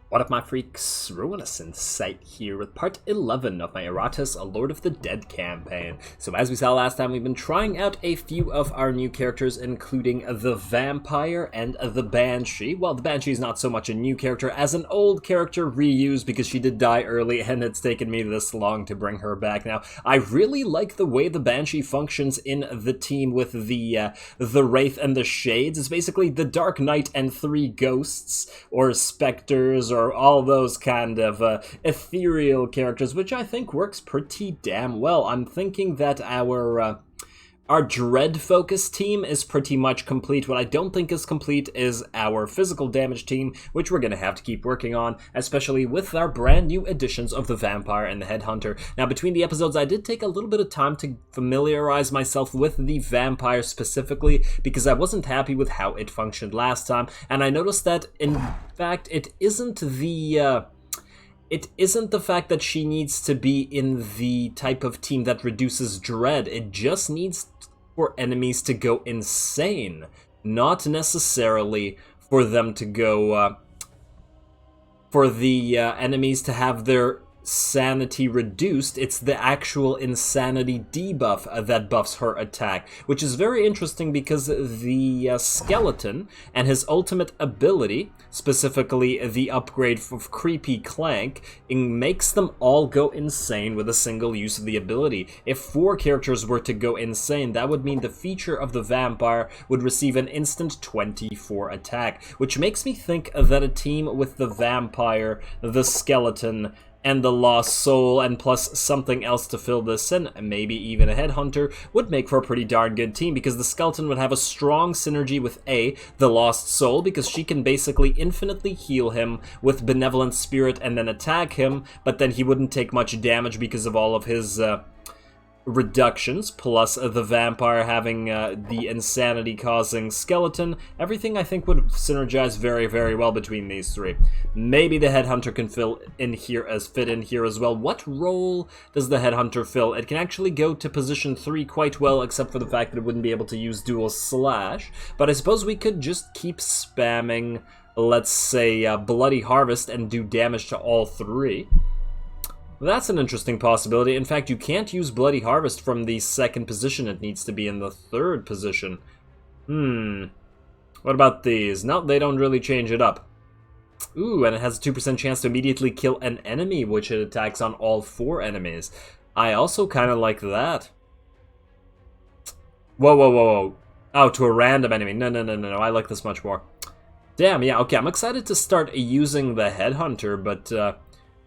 What up, my freaks? Ruinous Insight here with part 11 of my Iratus, a Lord of the Dead campaign. So as we saw last time, we've been trying out a few of our new characters, including the Vampire and the Banshee. Well, the Banshee is not so much a new character as an old character reused because she did die early and it's taken me this long to bring her back. Now, I really like the way the Banshee functions in the team with the Wraith and the Shades. It's basically the Dark Knight and 3 ghosts, or specters, or all those kind of ethereal characters, which I think works pretty damn well. I'm thinking that our dread-focused team is pretty much complete. What I don't think is complete is our physical damage team, which we're going to have to keep working on, especially with our brand new additions of the Vampire and the Headhunter. Now, between the episodes, I did take a little bit of time to familiarize myself with the Vampire specifically, because I wasn't happy with how it functioned last time, and I noticed that, in fact, it isn't the fact that she needs to be in the type of team that reduces dread. It just needs for enemies to go insane, not necessarily for them to go, for the enemies to have their sanity reduced. It's the actual insanity debuff that buffs her attack, which is very interesting because the skeleton and his ultimate ability, specifically the upgrade of Creepy Clank, makes them all go insane with a single use of the ability. If 4 characters were to go insane, that would mean the feature of the Vampire would receive an instant 24 attack, which makes me think that a team with the Vampire, the skeleton, and the Lost Soul, and plus something else to fill this in, maybe even a Headhunter, would make for a pretty darn good team, because the Skeleton would have a strong synergy with the Lost Soul, because she can basically infinitely heal him with Benevolent Spirit and then attack him, but then he wouldn't take much damage because of all of his reductions, plus the Vampire having the insanity-causing skeleton. Everything, I think, would synergize very, very well between these 3. Maybe the Headhunter can fit in here as well. What role does the Headhunter fill? It can actually go to position 3 quite well, except for the fact that it wouldn't be able to use dual slash. But I suppose we could just keep spamming, let's say, Bloody Harvest and do damage to all 3. That's an interesting possibility. In fact, you can't use Bloody Harvest from the 2nd position. It needs to be in the 3rd position. What about these? No, they don't really change it up. Ooh, and it has a 2% chance to immediately kill an enemy, which it attacks on all 4 enemies. I also kind of like that. Whoa, whoa, whoa, whoa. Oh, to a random enemy. No, no, no, no, no. I like this much more. Damn, yeah, okay. I'm excited to start using the Headhunter, but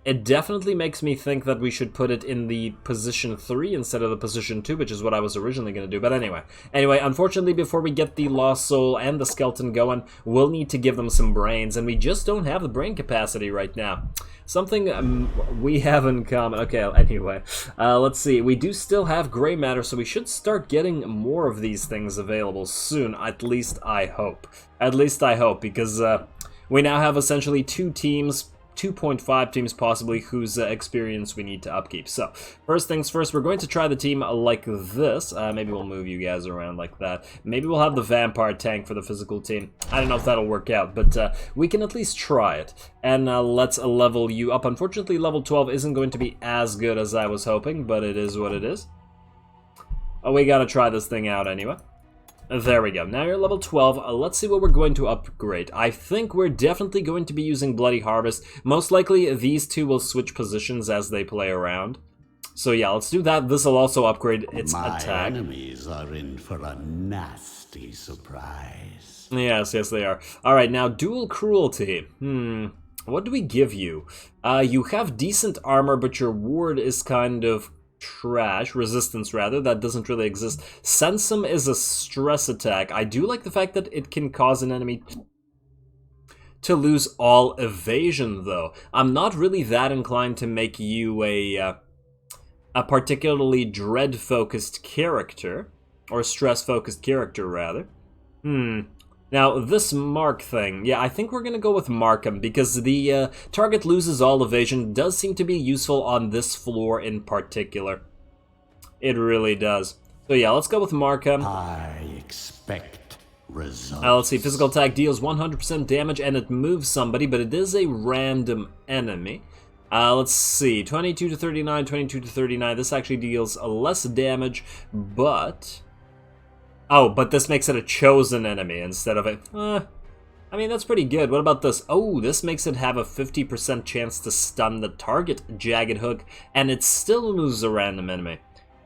it definitely makes me think that we should put it in the position 3 instead of the position 2, which is what I was originally going to do. But anyway, unfortunately, before we get the Lost Soul and the Skeleton going, we'll need to give them some brains, and we just don't have the brain capacity right now. Something we have in common. Okay, anyway, let's see. We do still have gray matter, so we should start getting more of these things available soon, at least I hope. At least I hope, because we now have essentially 2 teams, 2.5 teams possibly, whose experience we need to upkeep. So, first things first, we're going to try the team like this. Maybe we'll move you guys around like that. Maybe we'll have the Vampire tank for the physical team. I don't know if that'll work out, but we can at least try it. And let's level you up. Unfortunately, level 12 isn't going to be as good as I was hoping, but it is what it is. Oh, we gotta try this thing out anyway. There we go. Now you're level 12. Let's see what we're going to upgrade. I think we're definitely going to be using Bloody Harvest. Most likely, these 2 will switch positions as they play around. So yeah, let's do that. This will also upgrade its attack. My enemies are in for a nasty surprise. Yes, yes they are. Alright, now Dual Cruelty. What do we give you? You have decent armor, but your ward is kind of trash. Resistance, rather. That doesn't really exist. Sensum is a stress attack. I do like the fact that it can cause an enemy to lose all evasion, though. I'm not really that inclined to make you a particularly dread-focused character. Or stress-focused character, rather. Now, this Mark thing, yeah, I think we're going to go with Markham, because the target loses all evasion does seem to be useful on this floor in particular. It really does. So yeah, let's go with Markham. I expect Results. Let's see, physical attack deals 100% damage and it moves somebody, but it is a random enemy. Let's see, 22 to 39, 22 to 39. This actually deals less damage, but... Oh, but this makes it a chosen enemy instead of a... I mean, that's pretty good. What about this? Oh, this makes it have a 50% chance to stun the target, Jagged Hook, and it still moves a random enemy.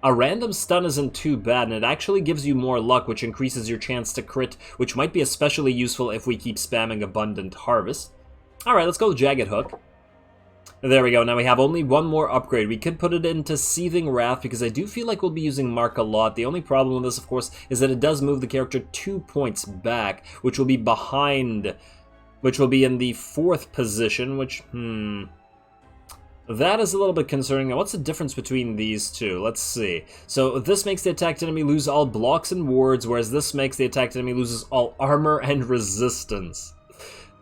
A random stun isn't too bad, and it actually gives you more luck, which increases your chance to crit, which might be especially useful if we keep spamming Abundant Harvest. Alright, let's go with Jagged Hook. There we go, now we have only one more upgrade. We could put it into Seething Wrath, because I do feel like we'll be using Mark a lot. The only problem with this, of course, is that it does move the character 2 points back, which will be behind... which will be in the 4th position, which, that is a little bit concerning. Now, what's the difference between these two? Let's see. So, this makes the attacked enemy lose all blocks and wards, whereas this makes the attacked enemy loses all armor and resistance.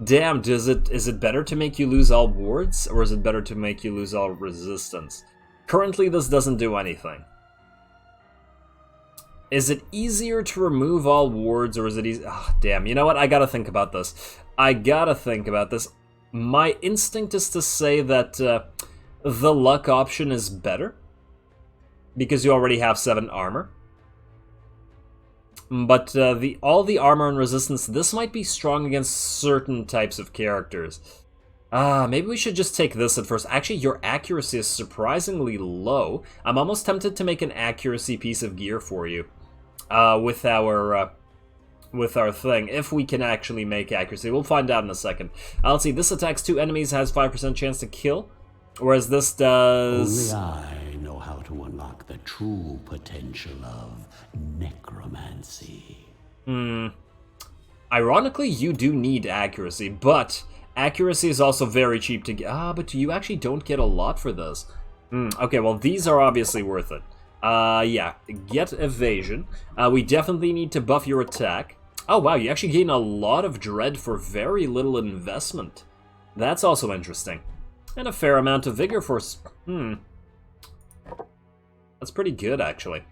Damn, is it better to make you lose all wards, or is it better to make you lose all resistance? Currently, this doesn't do anything. Is it easier to remove all wards, or is it easy? Oh, damn, you know what? I gotta think about this. My instinct is to say that the luck option is better, because you already have 7 armor. But all the armor and resistance, this might be strong against certain types of characters. Maybe we should just take this at first. Actually, your accuracy is surprisingly low. I'm almost tempted to make an accuracy piece of gear for you. With our thing, if we can actually make accuracy. We'll find out in a second. Let's see, this attacks 2 enemies, has 5% chance to kill, whereas this does... Only I know how to unlock the true potential of necromancy. Ironically, you do need accuracy, but accuracy is also very cheap to get. But you actually don't get a lot for this. Okay, well, these are obviously worth it. Yeah, get evasion. We definitely need to buff your attack. Oh, wow, you actually gain a lot of dread for very little investment. That's also interesting. And a fair amount of vigor for... That's pretty good, actually.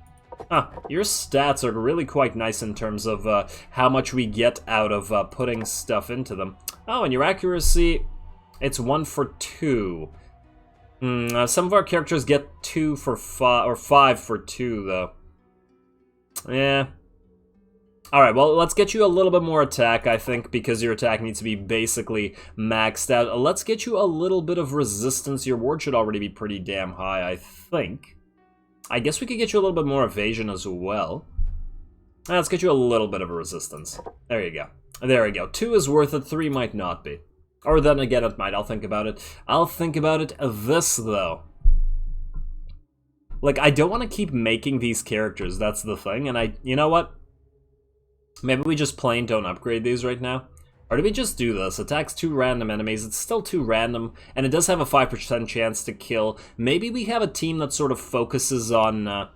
Your stats are really quite nice in terms of how much we get out of putting stuff into them. Oh, and your accuracy, it's 1 for 2. Some of our characters get 2 for 5, or 5 for 2, though. Yeah. Alright, well, let's get you a little bit more attack, I think, because your attack needs to be basically maxed out. Let's get you a little bit of resistance. Your ward should already be pretty damn high, I think. I guess we could get you a little bit more evasion as well. Let's get you a little bit of a resistance. There you go. There we go. 2 is worth it, 3 might not be. Or then again, it might. I'll think about it. I'll think about it. This, though. Like, I don't want to keep making these characters, that's the thing, and you know what? Maybe we just plain don't upgrade these right now. Or do we just do this? Attacks 2 random enemies. It's still 2 random, and it does have a 5% chance to kill. Maybe we have a team that sort of focuses on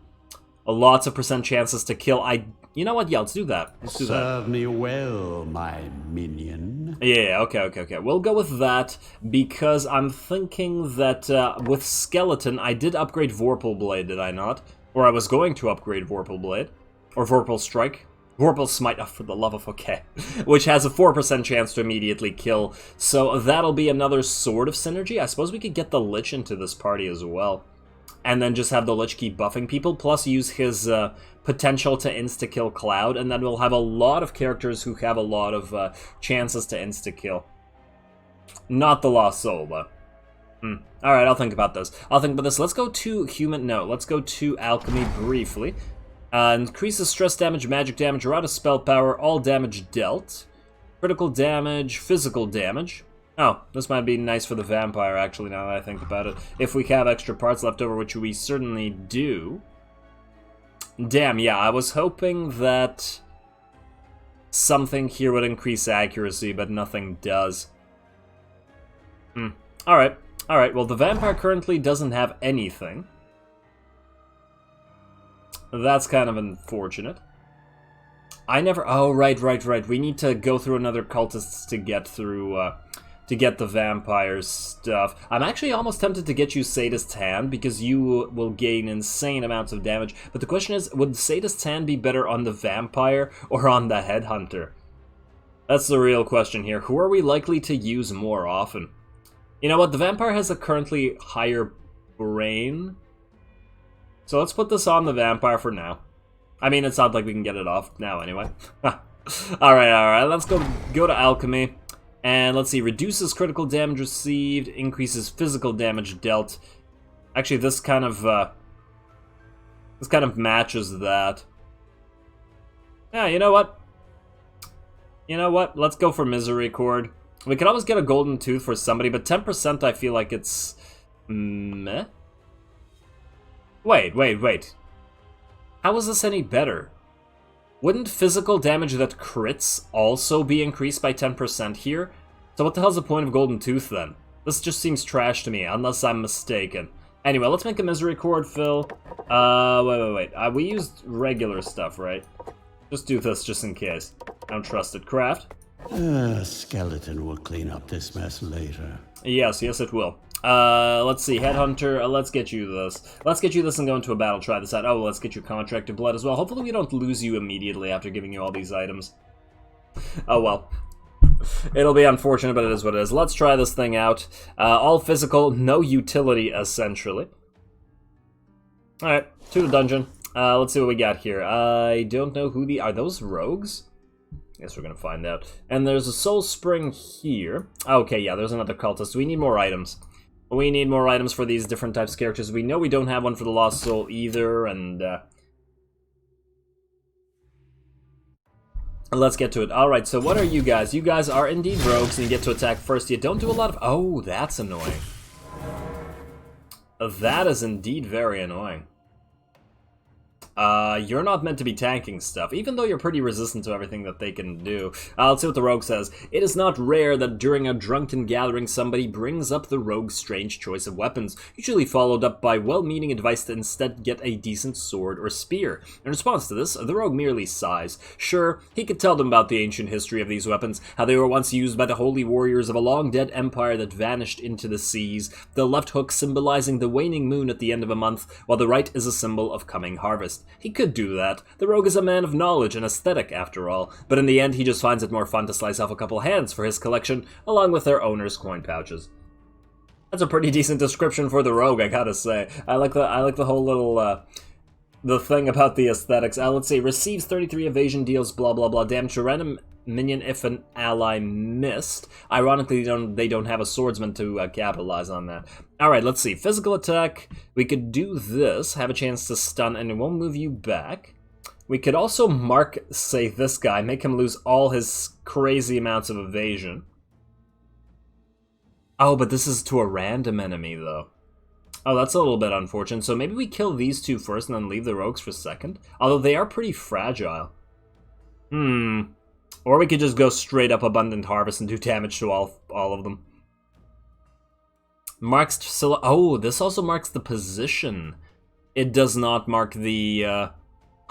lots of percent chances to kill. You know what? Yeah, let's do that. Let's do that. Serve me well, my minion. Yeah, okay. We'll go with that, because I'm thinking that with Skeleton, I did upgrade Vorpal Blade, did I not? Or I was going to upgrade Vorpal Blade. Or Vorpal Strike. Vorpal Smite, for the love of okay. Which has a 4% chance to immediately kill. So that'll be another sort of synergy. I suppose we could get the Lich into this party as well. And then just have the Lich keep buffing people, plus use his potential to insta-kill Cloud, and then we'll have a lot of characters who have a lot of chances to insta-kill. Not the Lost Soul, though. Alright, I'll think about this. Let's go to Alchemy briefly. Increases stress damage, magic damage, Iratus spell power, all damage dealt. Critical damage, physical damage. Oh, this might be nice for the vampire, actually, now that I think about it. If we have extra parts left over, which we certainly do. Damn, yeah, I was hoping that something here would increase accuracy, but nothing does. Alright, well, the vampire currently doesn't have anything. That's kind of unfortunate. Oh, right. We need to go through another cultist to get through to get the vampire stuff. I'm actually almost tempted to get you Sadist's Hand, because you will gain insane amounts of damage. But the question is, would Sadist's Hand be better on the vampire or on the headhunter? That's the real question here. Who are we likely to use more often? You know what? The vampire has a currently higher brain. So let's put this on the vampire for now. I mean, it's not like we can get it off now anyway. Alright, let's go to alchemy. And let's see, reduces critical damage received, increases physical damage dealt. Actually, this kind of matches that. Yeah, you know what? Let's go for Misery Chord. We could always get a golden tooth for somebody, but 10% I feel like it's... meh? Wait. How is this any better? Wouldn't physical damage that crits also be increased by 10% here? So what the hell's the point of golden tooth then? This just seems trash to me, unless I'm mistaken. Anyway, let's make a Misery Chord, Phil. Wait. We used regular stuff, right? Just do this just in case. I don't trust it. Craft. Skeleton will clean up this mess later. Yes, it will. Let's see, Headhunter, let's get you this. Let's get you this and go into a battle, try this out. Oh, let's get you Contracted Blood as well. Hopefully we don't lose you immediately after giving you all these items. Oh well. It'll be unfortunate, but it is what it is. Let's try this thing out. All physical, no utility, essentially. Alright, to the dungeon. Let's see what we got here. I don't know who the... Are those rogues? Guess we're gonna find out. And there's a soul spring here. Okay, yeah, there's another cultist. We need more items. We need more items for these different types of characters. We know we don't have one for the Lost Soul either, and let's get to it. Alright, so what are you guys? You guys are indeed rogues, and you get to attack first. You don't do a lot of... Oh, that's annoying. That is indeed very annoying. You're not meant to be tanking stuff, even though you're pretty resistant to everything that they can do. Let's see what the rogue says. It is not rare that during a drunken gathering somebody brings up the rogue's strange choice of weapons, usually followed up by well-meaning advice to instead get a decent sword or spear. In response to this, the rogue merely sighs. Sure, he could tell them about the ancient history of these weapons, how they were once used by the holy warriors of a long-dead empire that vanished into the seas, the left hook symbolizing the waning moon at the end of a month, while the right is a symbol of coming harvest. He could do that. The rogue is a man of knowledge and aesthetic, after all, but in the end he just finds it more fun to slice off a couple hands for his collection, along with their owner's coin pouches. That's a pretty decent description for the rogue, I gotta say. I like the whole little, the thing about the aesthetics. Let's see, receives 33 evasion, deals blah blah blah damage to random minion if an ally missed. Ironically, they don't have a swordsman to capitalize on that. Alright, let's see. Physical attack. We could do this, have a chance to stun, and it won't move you back. We could also mark, say, this guy, make him lose all his crazy amounts of evasion. Oh, but this is to a random enemy, though. Oh, that's a little bit unfortunate. So maybe we kill these two first and then leave the rogues for second? Although they are pretty fragile. Or we could just go straight up Abundant Harvest and do damage to all of them. Marks... Oh, this also marks the position. It does not mark the...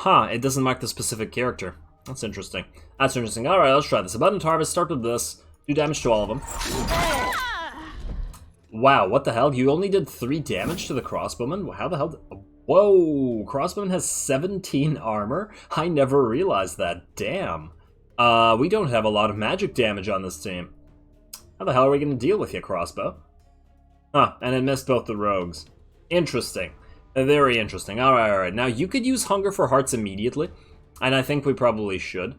it doesn't mark the specific character. That's interesting. That's interesting. Alright, let's try this. Abundant Harvest, start with this. Do damage to all of them. Wow, what the hell? You only did 3 damage to the crossbowman? How the hell... Whoa! Crossbowman has 17 armor? I never realized that. Damn. We don't have a lot of magic damage on this team. How the hell are we going to deal with you, crossbow? Huh, and it missed both the rogues. Interesting. Very interesting. Alright. Now, you could use Hunger for Hearts immediately, and I think we probably should.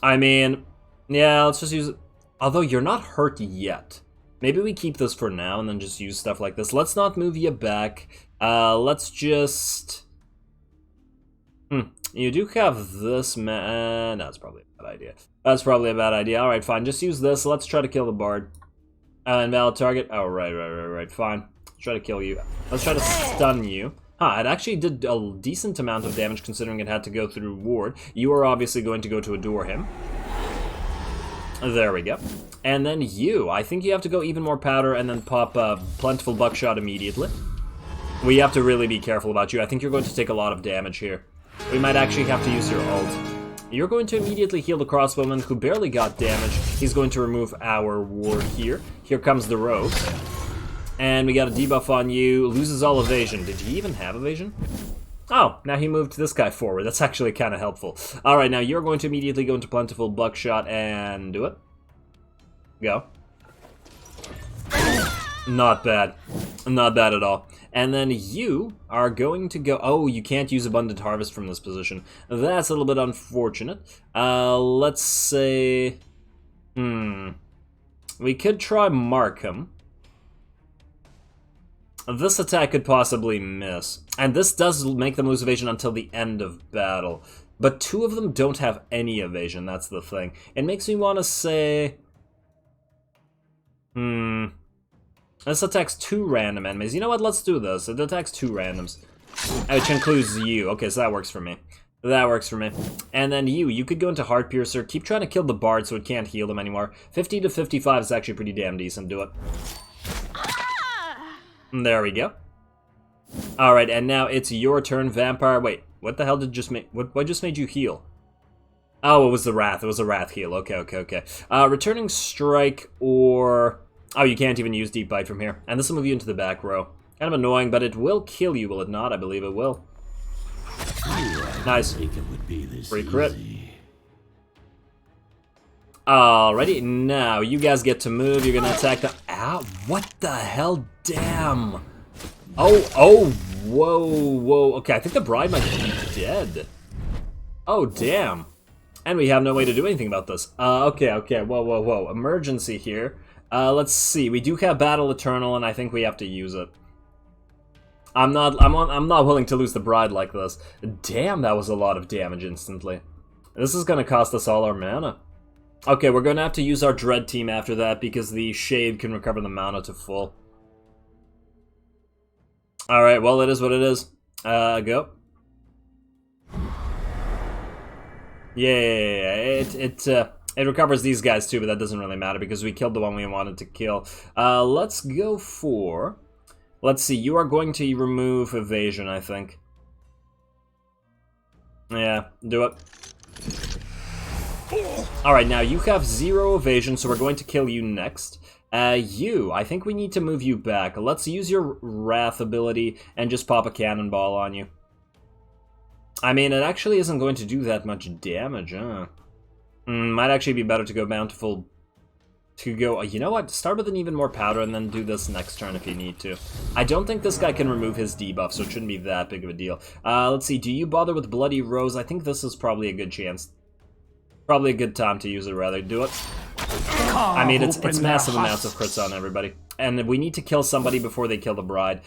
I mean, yeah, let's just use it. Although, you're not hurt yet. Maybe we keep this for now and then just use stuff like this. Let's not move you back. Let's just... You do have this man... No, that's probably a bad idea. That's probably a bad idea. Alright, fine. Just use this. Let's try to kill the bard. Invalid target. Oh, right. Fine. Let's try to kill you. Let's try to stun you. It actually did a decent amount of damage considering it had to go through ward. You are obviously going to go to adore him. There we go. And then you. I think you have to go even more powder and then pop Plentiful Buckshot immediately. We have to really be careful about you. I think you're going to take a lot of damage here. We might actually have to use your ult. You're going to immediately heal the crossbowman, who barely got damage. He's going to remove our ward here. Here comes the rogue. And we got a debuff on you. Loses all evasion. Did he even have evasion? Oh, now he moved this guy forward. That's actually kind of helpful. Alright, now you're going to immediately go into Plentiful Buckshot and do it. Go. Not bad. Not bad at all. And then you are going to go... Oh, you can't use Abundant Harvest from this position. That's a little bit unfortunate. Let's say... We could try Markham. This attack could possibly miss. And this does make them lose evasion until the end of battle. But two of them don't have any evasion, that's the thing. It makes me want to say... This attacks 2 random enemies. You know what, let's do this. It attacks 2 randoms. Which includes you. Okay, so that works for me. That works for me. And then you could go into Heart Piercer. Keep trying to kill the Bard so it can't heal them anymore. 50 to 55 is actually pretty damn decent. Do it. There we go. Alright, and now it's your turn, Vampire. Wait, what the hell did just make... What just made you heal? Oh, it was the Wrath. It was a Wrath heal. Okay. Returning Strike or... Oh, you can't even use Deep Bite from here. And this will move you into the back row. Kind of annoying, but it will kill you, will it not? I believe it will. Nice. Free crit. Alrighty, now you guys get to move. You're gonna attack the... Ow, what the hell? Damn. Oh, whoa. Okay, I think the bride might be dead. Oh, damn. And we have no way to do anything about this. Okay. Whoa. Emergency here. Let's see. We do have Battle Eternal, and I think we have to use it. I'm not willing to lose the bride like this. Damn, that was a lot of damage instantly. This is gonna cost us all our mana. Okay, we're gonna have to use our Dread Team after that because the Shade can recover the mana to full. Alright, well, it is what it is. Go. Yeah, it recovers these guys too, but that doesn't really matter because we killed the one we wanted to kill. Let's go for... Let's see, you are going to remove evasion, I think. Yeah, do it. Alright, now you have 0 evasion, so we're going to kill you next. I think we need to move you back. Let's use your Wrath ability and just pop a cannonball on you. I mean, it actually isn't going to do that much damage, huh? Might actually be better to go Bountiful... you know what? Start with an even more powder and then do this next turn if you need to. I don't think this guy can remove his debuff, so it shouldn't be that big of a deal. Let's see, do you bother with Bloody Rose? I think this is probably a good chance. Probably a good time to use it, rather. Do it. I mean, it's massive amounts of crits on everybody. And we need to kill somebody before they kill the bride.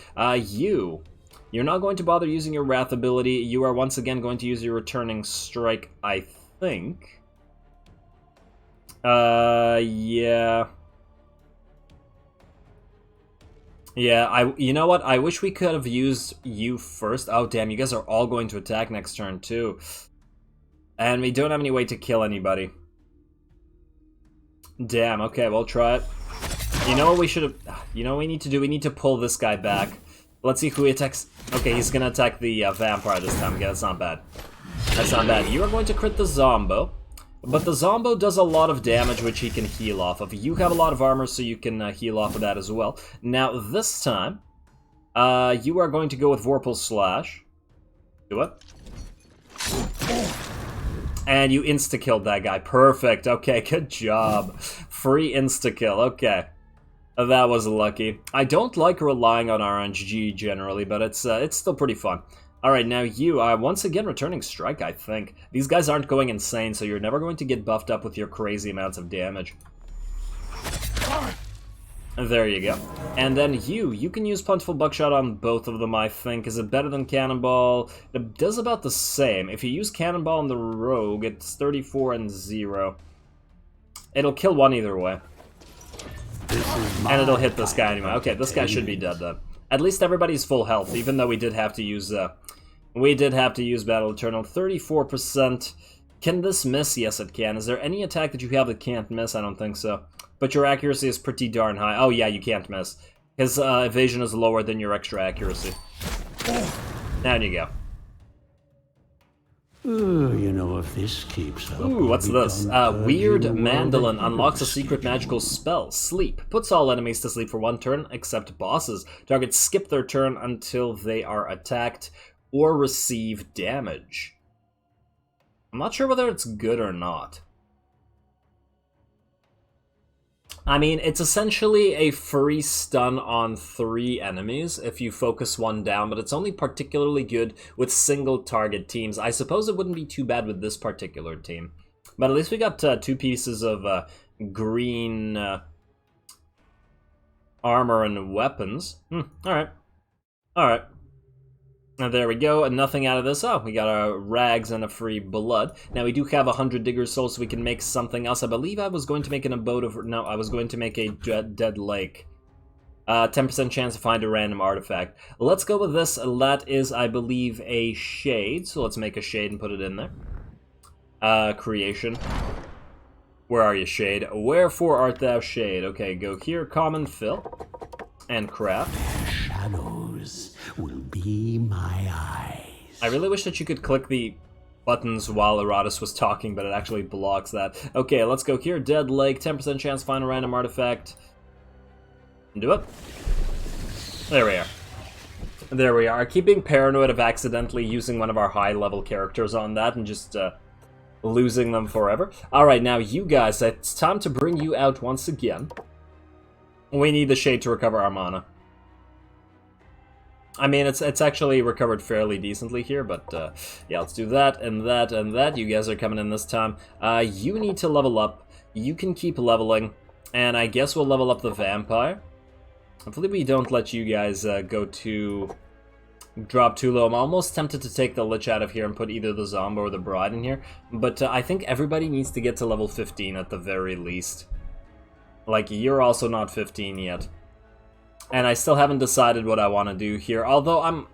You're not going to bother using your Wrath ability. You are once again going to use your Returning Strike, I think. Yeah. Yeah, you know what? I wish we could have used you first. Oh, damn, you guys are all going to attack next turn, too. And we don't have any way to kill anybody. Damn, okay, we'll try it. You know what we should have... You know what we need to do? We need to pull this guy back. Let's see who he attacks. Okay, he's gonna attack the vampire this time. Okay, that's not bad. That's not bad. You are going to crit the Zombo. But the Zombo does a lot of damage, which he can heal off of. You have a lot of armor, so you can heal off of that as well. Now, this time, you are going to go with Vorpal Slash. Do it. And you insta-killed that guy. Perfect. Okay, good job. Free insta-kill. Okay. That was lucky. I don't like relying on RNG generally, but it's still pretty fun. Alright, now you are once again returning strike, I think. These guys aren't going insane, so you're never going to get buffed up with your crazy amounts of damage. There you go. And then you can use Plentiful Buckshot on both of them, I think. Is it better than Cannonball? It does about the same. If you use Cannonball on the Rogue, it's 34 and 0. It'll kill one either way. And it'll hit this guy anyway. Okay, this guy should be dead then. At least everybody's full health, even though we did have to use Battle Eternal. 34%. Can this miss? Yes, it can. Is there any attack that you have that can't miss? I don't think so. But your accuracy is pretty darn high. Oh yeah, you can't miss. His evasion is lower than your extra accuracy. Down you go. You know, if this keeps up... Ooh, what's this? Weird Mandolin unlocks a secret magical spell. Sleep. Puts all enemies to sleep for 1 turn, except bosses. Targets skip their turn until they are attacked or receive damage. I'm not sure whether it's good or not. I mean, it's essentially a free stun on 3 enemies if you focus 1 down, but it's only particularly good with single target teams. I suppose it wouldn't be too bad with this particular team. But at least we got 2 pieces of green armor and weapons. Alright. Alright. And there we go, and nothing out of this. Oh, we got our rags and a free blood. Now, we do have 100 Digger's Souls, so we can make something else. I believe I was going to make an abode of... No, I was going to make a dead lake. 10% chance to find a random artifact. Let's go with this. That is, I believe, a shade. So let's make a shade and put it in there. Creation. Where are you, shade? Wherefore art thou, shade? Okay, go here, common, fill. And craft. Shadows will be my eyes. I really wish that you could click the buttons while Iratus was talking, but it actually blocks that. Okay, let's go here. Dead Lake, 10% chance to find a random artifact. Do it. There we are. There we are. Keeping paranoid of accidentally using one of our high-level characters on that and just losing them forever. Alright, now you guys, it's time to bring you out once again. We need the shade to recover our mana. I mean, it's actually recovered fairly decently here, but yeah, let's do that and that and that. You guys are coming in this time. You need to level up. You can keep leveling, and I guess we'll level up the vampire. Hopefully we don't let you guys drop too low. I'm almost tempted to take the Lich out of here and put either the Zombie or the Bride in here, but I think everybody needs to get to level 15 at the very least. Like, you're also not 15 yet. And I still haven't decided what I want to do here, although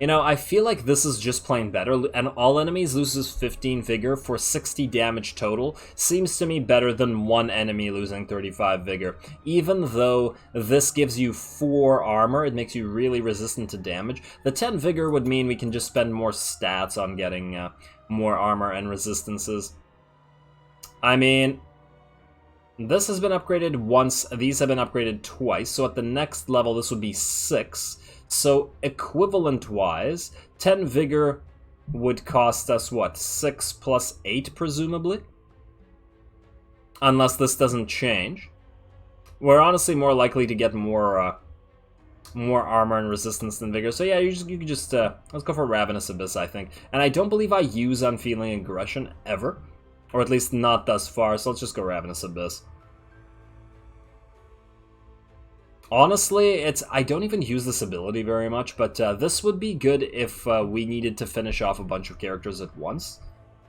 you know, I feel like this is just plain better, and all enemies loses 15 vigor for 60 damage total. Seems to me better than 1 enemy losing 35 vigor. Even though this gives you 4 armor, it makes you really resistant to damage. The 10 vigor would mean we can just spend more stats on getting more armor and resistances. I mean, this has been upgraded once, these have been upgraded twice, so at the next level this would be 6. So, equivalent-wise, 10 Vigor would cost us, what, 6 plus 8, presumably? Unless this doesn't change. We're honestly more likely to get more armor and resistance than Vigor. So yeah, you can just let's go for Ravenous Abyss, I think. And I don't believe I use Unfeeling Aggression, ever. Or at least not thus far, so let's just go Ravenous Abyss. Honestly, I don't even use this ability very much, but this would be good if we needed to finish off a bunch of characters at once.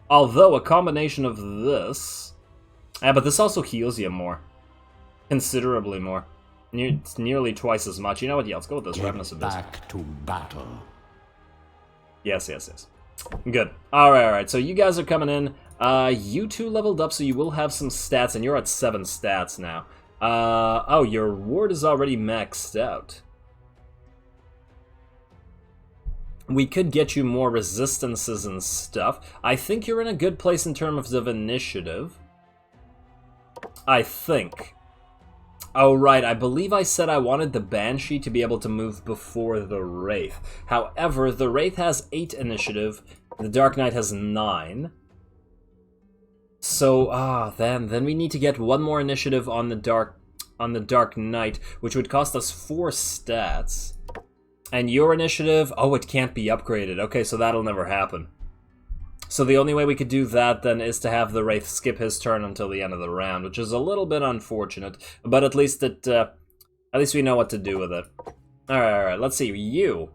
Although, a combination of this... but this also heals you more. Considerably more. It's nearly twice as much. You know what? Yeah, let's go with this. Ravenous Abyss. Back to battle. Yes, yes, yes. Good. Alright, so you guys are coming in. You two leveled up, so you will have some stats, and you're at 7 stats now. Oh, your ward is already maxed out. We could get you more resistances and stuff. I think you're in a good place in terms of initiative. I think. Oh, right, I believe I said I wanted the Banshee to be able to move before the Wraith. However, the Wraith has 8 initiative, the Dark Knight has 9. So, then we need to get 1 more initiative on the Dark Knight, which would cost us 4 stats. And your initiative, oh, it can't be upgraded. Okay, so that'll never happen. So the only way we could do that then is to have the Wraith skip his turn until the end of the round, which is a little bit unfortunate, but at least we know what to do with it. Alright, let's see, you.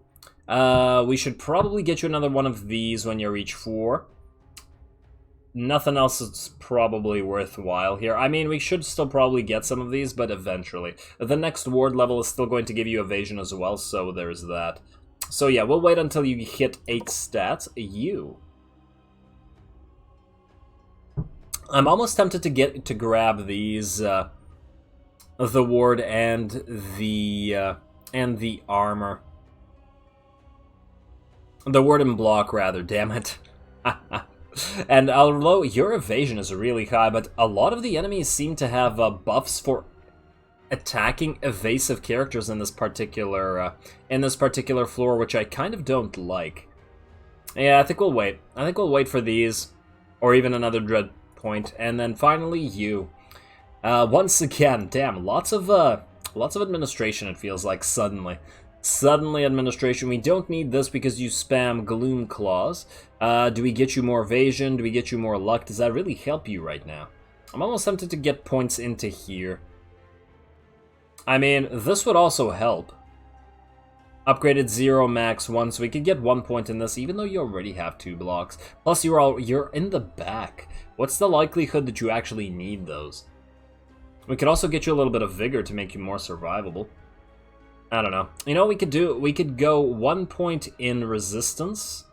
We should probably get you another one of these when you reach 4. Nothing else is probably worthwhile here. I mean, we should still probably get some of these, but eventually. The next ward level is still going to give you evasion as well, so there's that. So yeah, we'll wait until you hit 8 stats. You. I'm almost tempted to grab these, the ward and the armor. The ward and block, rather, damn it. And although your evasion is really high, but a lot of the enemies seem to have buffs for attacking evasive characters in this particular floor, which I kind of don't like. Yeah, I think we'll wait. I think we'll wait for these, or even another dread point, and then finally you. Once again, damn, lots of administration. It feels like suddenly administration. We don't need this because you spam Gloom Claws. Do we get you more evasion? Do we get you more luck? Does that really help you right now? I'm almost tempted to get points into here. I mean, this would also help. Upgraded 0 max 1, so we could get 1 point in this, even though you already have 2 blocks. Plus, you're in the back. What's the likelihood that you actually need those? We could also get you a little bit of vigor to make you more survivable. I don't know. You know what we could do? We could go 1 point in resistance,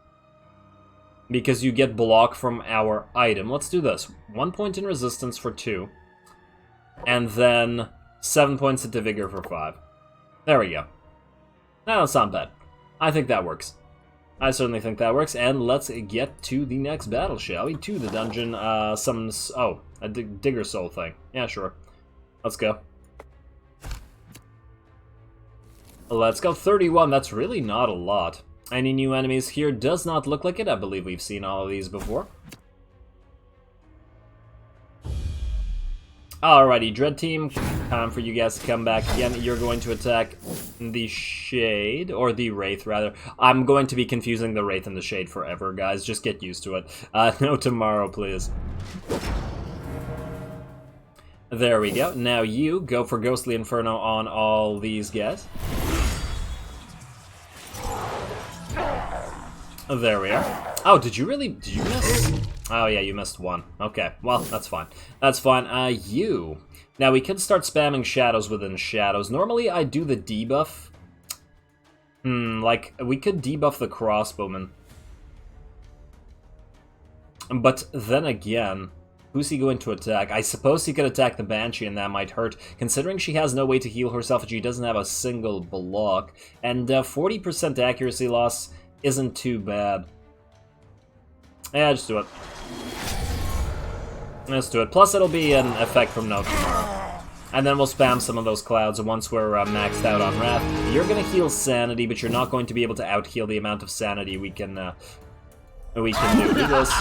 because you get block from our item. Let's do this. 1 point in resistance for 2. And then 7 points into vigor for 5. There we go. No, that's not bad. I think that works. I certainly think that works. And let's get to the next battle, shall we? To the dungeon. A Digger Soul thing. Yeah, sure. Let's go. Let's go. 31. That's really not a lot. Any new enemies here? Does not look like it. I believe we've seen all of these before. Alrighty, Dread Team, time for you guys to come back again. You're going to attack the Shade, or the Wraith, rather. I'm going to be confusing the Wraith and the Shade forever, guys. Just get used to it. No tomorrow, please. There we go. Now you go for Ghostly Inferno on all these guys. There we are. Oh, did you miss? Oh yeah, you missed 1. Okay, well, that's fine. That's fine. You. Now, we could start spamming shadows within shadows. Normally, I do the debuff. Like, we could debuff the crossbowman. But then again, who's he going to attack? I suppose he could attack the Banshee, and that might hurt, considering she has no way to heal herself and she doesn't have a single block. And 40% accuracy loss isn't too bad. Yeah, just do it. Let's do it. Plus, it'll be an effect from No Tomorrow. And then we'll spam some of those clouds once we're maxed out on Wrath. You're going to heal Sanity, but you're not going to be able to out-heal the amount of Sanity we can do. Do this.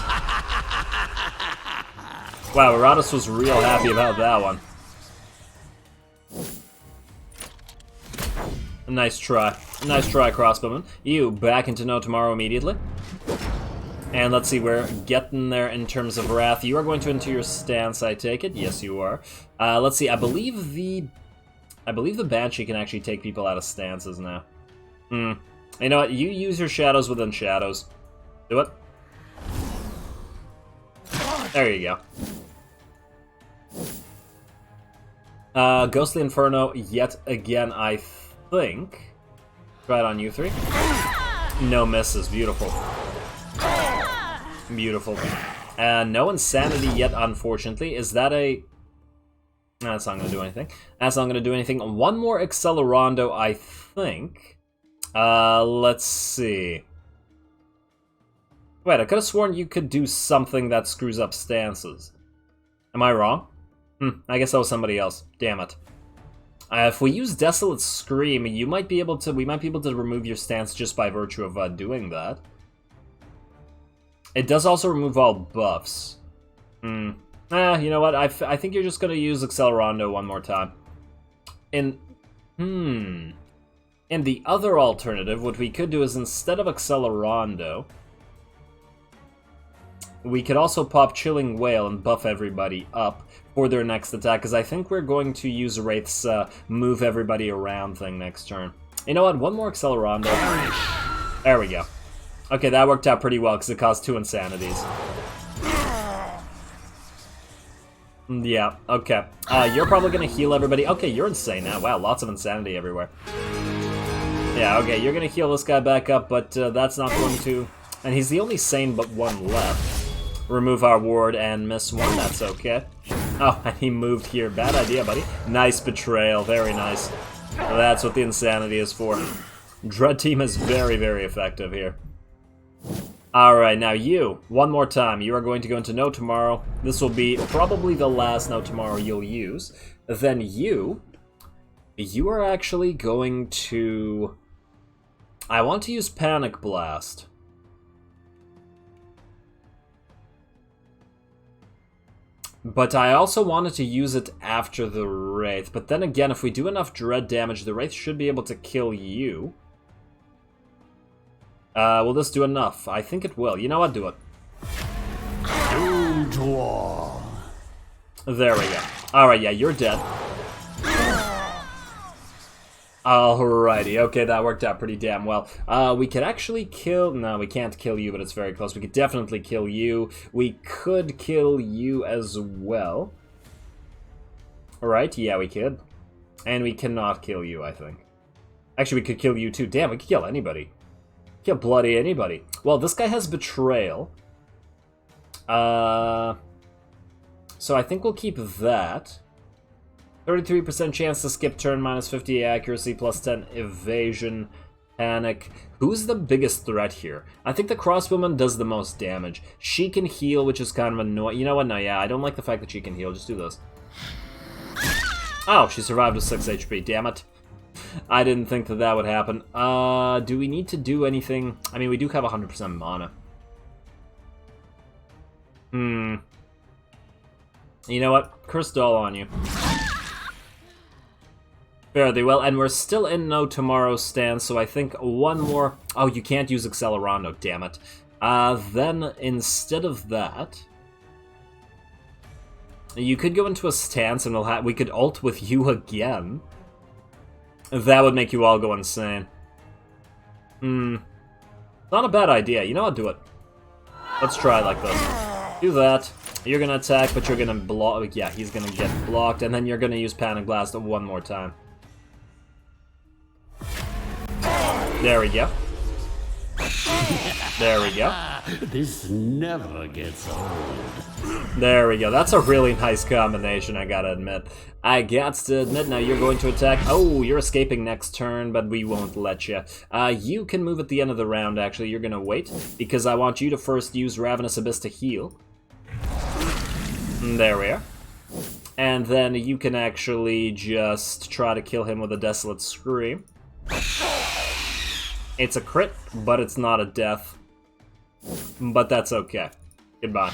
Wow, Iratus was real happy about that one. Nice try. Nice try, Crossbowman. You, back into No Tomorrow immediately. And let's see, we're getting there in terms of Wrath. You are going to enter your stance, I take it. Yes, you are. Let's see, I believe the Banshee can actually take people out of stances now. You know what, you use your shadows within shadows. Do it. There you go. Ghostly Inferno, yet again, I think. Try it on you 3. No misses, beautiful. Beautiful. No Insanity yet, unfortunately. Is that a... That's not going to do anything. That's not going to do anything. One more Accelerando, I think. Let's see. Wait, I could have sworn you could do something that screws up stances. Am I wrong? I guess that was somebody else. Damn it. If we use Desolate Scream, we might be able to remove your stance just by virtue of doing that. It does also remove all buffs. You know what? I think you're just going to use Accelerando one more time. And the other alternative, what we could do is instead of Accelerando, we could also pop Chilling Wail and buff everybody up for their next attack, because I think we're going to use Wraith's move everybody around thing next turn. You know what? One more Accelerando. There we go. Okay, that worked out pretty well, because it caused 2 Insanities. Yeah, okay. You're probably going to heal everybody. Okay, you're insane now. Wow, lots of Insanity everywhere. Yeah, okay, you're going to heal this guy back up, but that's not going to... And he's the only sane but one left. Remove our ward and miss 1, that's okay. Oh, and he moved here. Bad idea, buddy. Nice betrayal, very nice. That's what the Insanity is for. Dread Team is very, very effective here. Alright, now you, one more time. You are going to go into no tomorrow. This will be probably the last no tomorrow you'll use. Then you are actually going to... I want to use Panic Blast. But I also wanted to use it after the Wraith. But then again, if we do enough Dread damage, the Wraith should be able to kill you. Will this do enough? I think it will. You know what? Do it. Doom to all. There we go. Alright, yeah, you're dead. Alrighty, okay, that worked out pretty damn well. We could actually kill... No, we can't kill you, but it's very close. We could definitely kill you. We could kill you as well. Alright, yeah, we could. And we cannot kill you, I think. Actually, we could kill you too. Damn, we could kill anybody. Kill bloody anybody. Well, this guy has Betrayal. So I think we'll keep that. 33% chance to skip turn, minus 50 accuracy, plus 10 evasion, panic. Who's the biggest threat here? I think the crossbowman does the most damage. She can heal, which is kind of annoying. You know what? No, yeah, I don't like the fact that she can heal. Just do this. Oh, she survived with 6 HP. Damn it. I didn't think that that would happen. Do we need to do anything? I mean, we do have 100% mana. You know what? Curse Doll on you. Fairly well, and we're still in no tomorrow stance, so I think one more... Oh, you can't use Accelerando, damn it. Then, instead of that... You could go into a stance and we could ult with you again. That would make you all go insane. Not a bad idea. You know what? Do it. Let's try like this. Do that. You're gonna attack, but you're gonna block... Yeah, he's gonna get blocked, and then you're gonna use Panic Blast one more time. There we go. There we go. This never gets old. There we go. That's a really nice combination, I gotta admit. I gots to admit, now you're going to attack. Oh, you're escaping next turn, but we won't let you. You can move at the end of the round, actually. You're gonna wait, because I want you to first use Ravenous Abyss to heal. There we are. And then you can actually just try to kill him with a Desolate Scream. It's a crit, but it's not a death. But that's okay. Goodbye.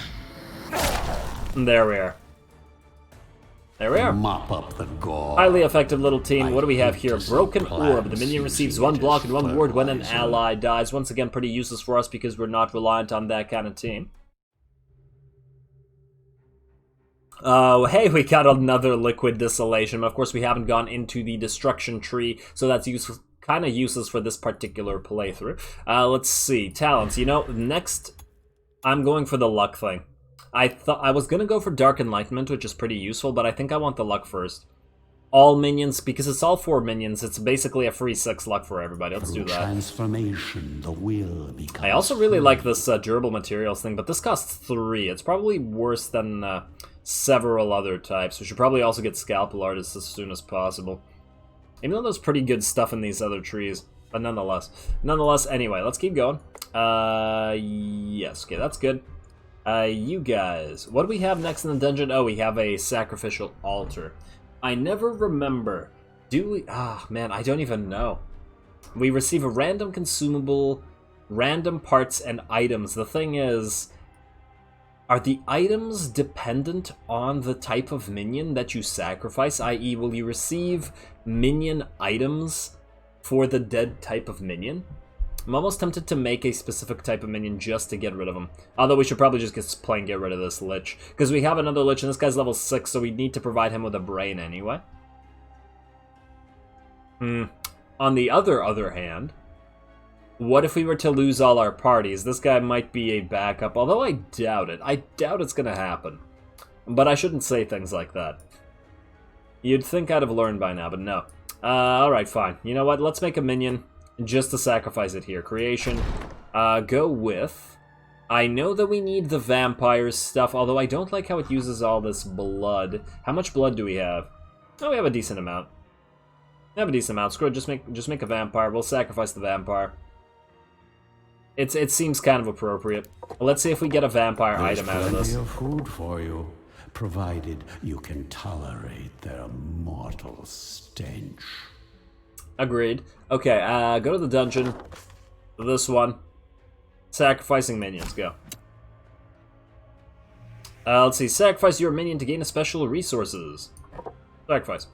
There we are. There we are. Mop up the gore. Highly effective little team. What do we have here? Broken Orb. The minion receives 1 block and 1 ward when an ally dies. Once again, pretty useless for us because we're not reliant on that kind of team. Oh, hey, we got another Liquid Desolation. Of course, we haven't gone into the Destruction Tree, so that's useful. Kind of useless for this particular playthrough. Let's see. Talents. You know, next, I'm going for the luck thing. I thought I was going to go for Dark Enlightenment, which is pretty useful, but I think I want the luck first. All minions, because it's all 4 minions, it's basically a free 6 luck for everybody. Let's do that. Transformation, the will becomes I also really like this durable materials thing, but this costs 3. It's probably worse than several other types. We should probably also get Scalpel Artists as soon as possible. Even though there's pretty good stuff in these other trees. But nonetheless. Anyway, let's keep going. Yes, okay, that's good. You guys. What do we have next in the dungeon? Oh, we have a Sacrificial Altar. I never remember. Do we... Ah, man, I don't even know. We receive a random consumable, random parts, and items. The thing is... Are the items dependent on the type of minion that you sacrifice? I.e., will you receive minion items for the dead type of minion? I'm almost tempted to make a specific type of minion just to get rid of them. Although we should probably just get rid of this Lich. Because we have another Lich, and this guy's level 6, so we need to provide him with a brain anyway. On the other hand... What if we were to lose all our parties? This guy might be a backup, although I doubt it. I doubt it's gonna happen. But I shouldn't say things like that. You'd think I'd have learned by now, but no. Alright, fine. You know what? Let's make a minion just to sacrifice it here. Creation. Go with... I know that we need the vampire stuff, although I don't like how it uses all this blood. How much blood do we have? Oh, we have a decent amount. We have a decent amount. Screw it, just make a vampire. We'll sacrifice the vampire. It seems kind of appropriate. Let's see if we get a vampire item out of this. There's plenty of food for you, provided you can tolerate their mortal stench. Agreed. Okay, go to the dungeon. This one. Sacrificing minions, go. Let's see, sacrifice your minion to gain a special resources. Sacrifice.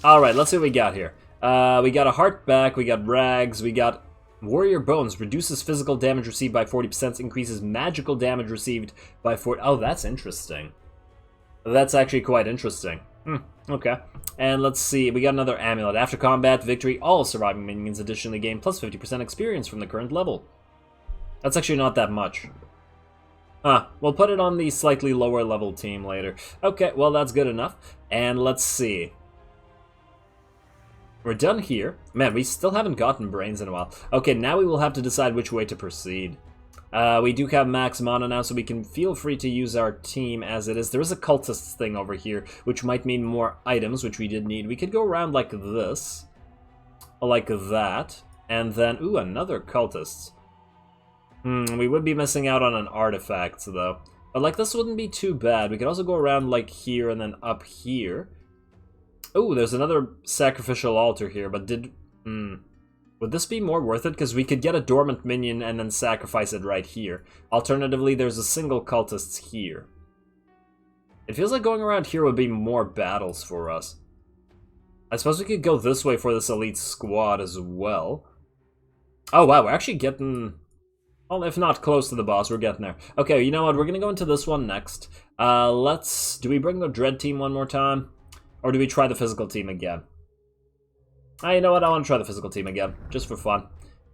Alright, let's see what we got here. We got a heart back, we got rags, we got warrior bones. Reduces physical damage received by 40%, increases magical damage received by 40%. Oh, that's interesting. That's actually quite interesting. Okay. And let's see, we got another amulet. After combat, victory, all surviving minions additionally gain plus 50% experience from the current level. That's actually not that much. We'll put it on the slightly lower level team later. Okay, well that's good enough. And let's see. We're done here. Man, we still haven't gotten brains in a while. Okay, now we will have to decide which way to proceed. We do have max mana now, so we can feel free to use our team as it is. There is a cultist thing over here, which might mean more items, which we did need. We could go around like this. Like that. And then, ooh, another cultist. We would be missing out on an artifact, though. But, like, this wouldn't be too bad. We could also go around, like, here and then up here. Oh, there's another sacrificial altar here, but would this be more worth it? Because we could get a dormant minion and then sacrifice it right here. Alternatively, there's a single cultist here. It feels like going around here would be more battles for us. I suppose we could go this way for this elite squad as well. Oh, wow, we're actually getting... Well, if not close to the boss, we're getting there. Okay, you know what? We're going to go into this one next. Do we bring the Dread team one more time? Or do we try the physical team again? You know what? I want to try the physical team again. Just for fun.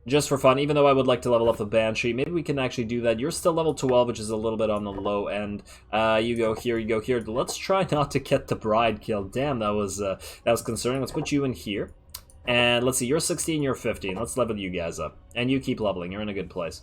Just for fun, even though I would like to level up the Banshee. Maybe we can actually do that. You're still level 12, which is a little bit on the low end. You go here, you go here. Let's try not to get the bride killed. Damn, that was concerning. Let's put you in here. And let's see, you're 16, you're 15. Let's level you guys up. And you keep leveling. You're in a good place.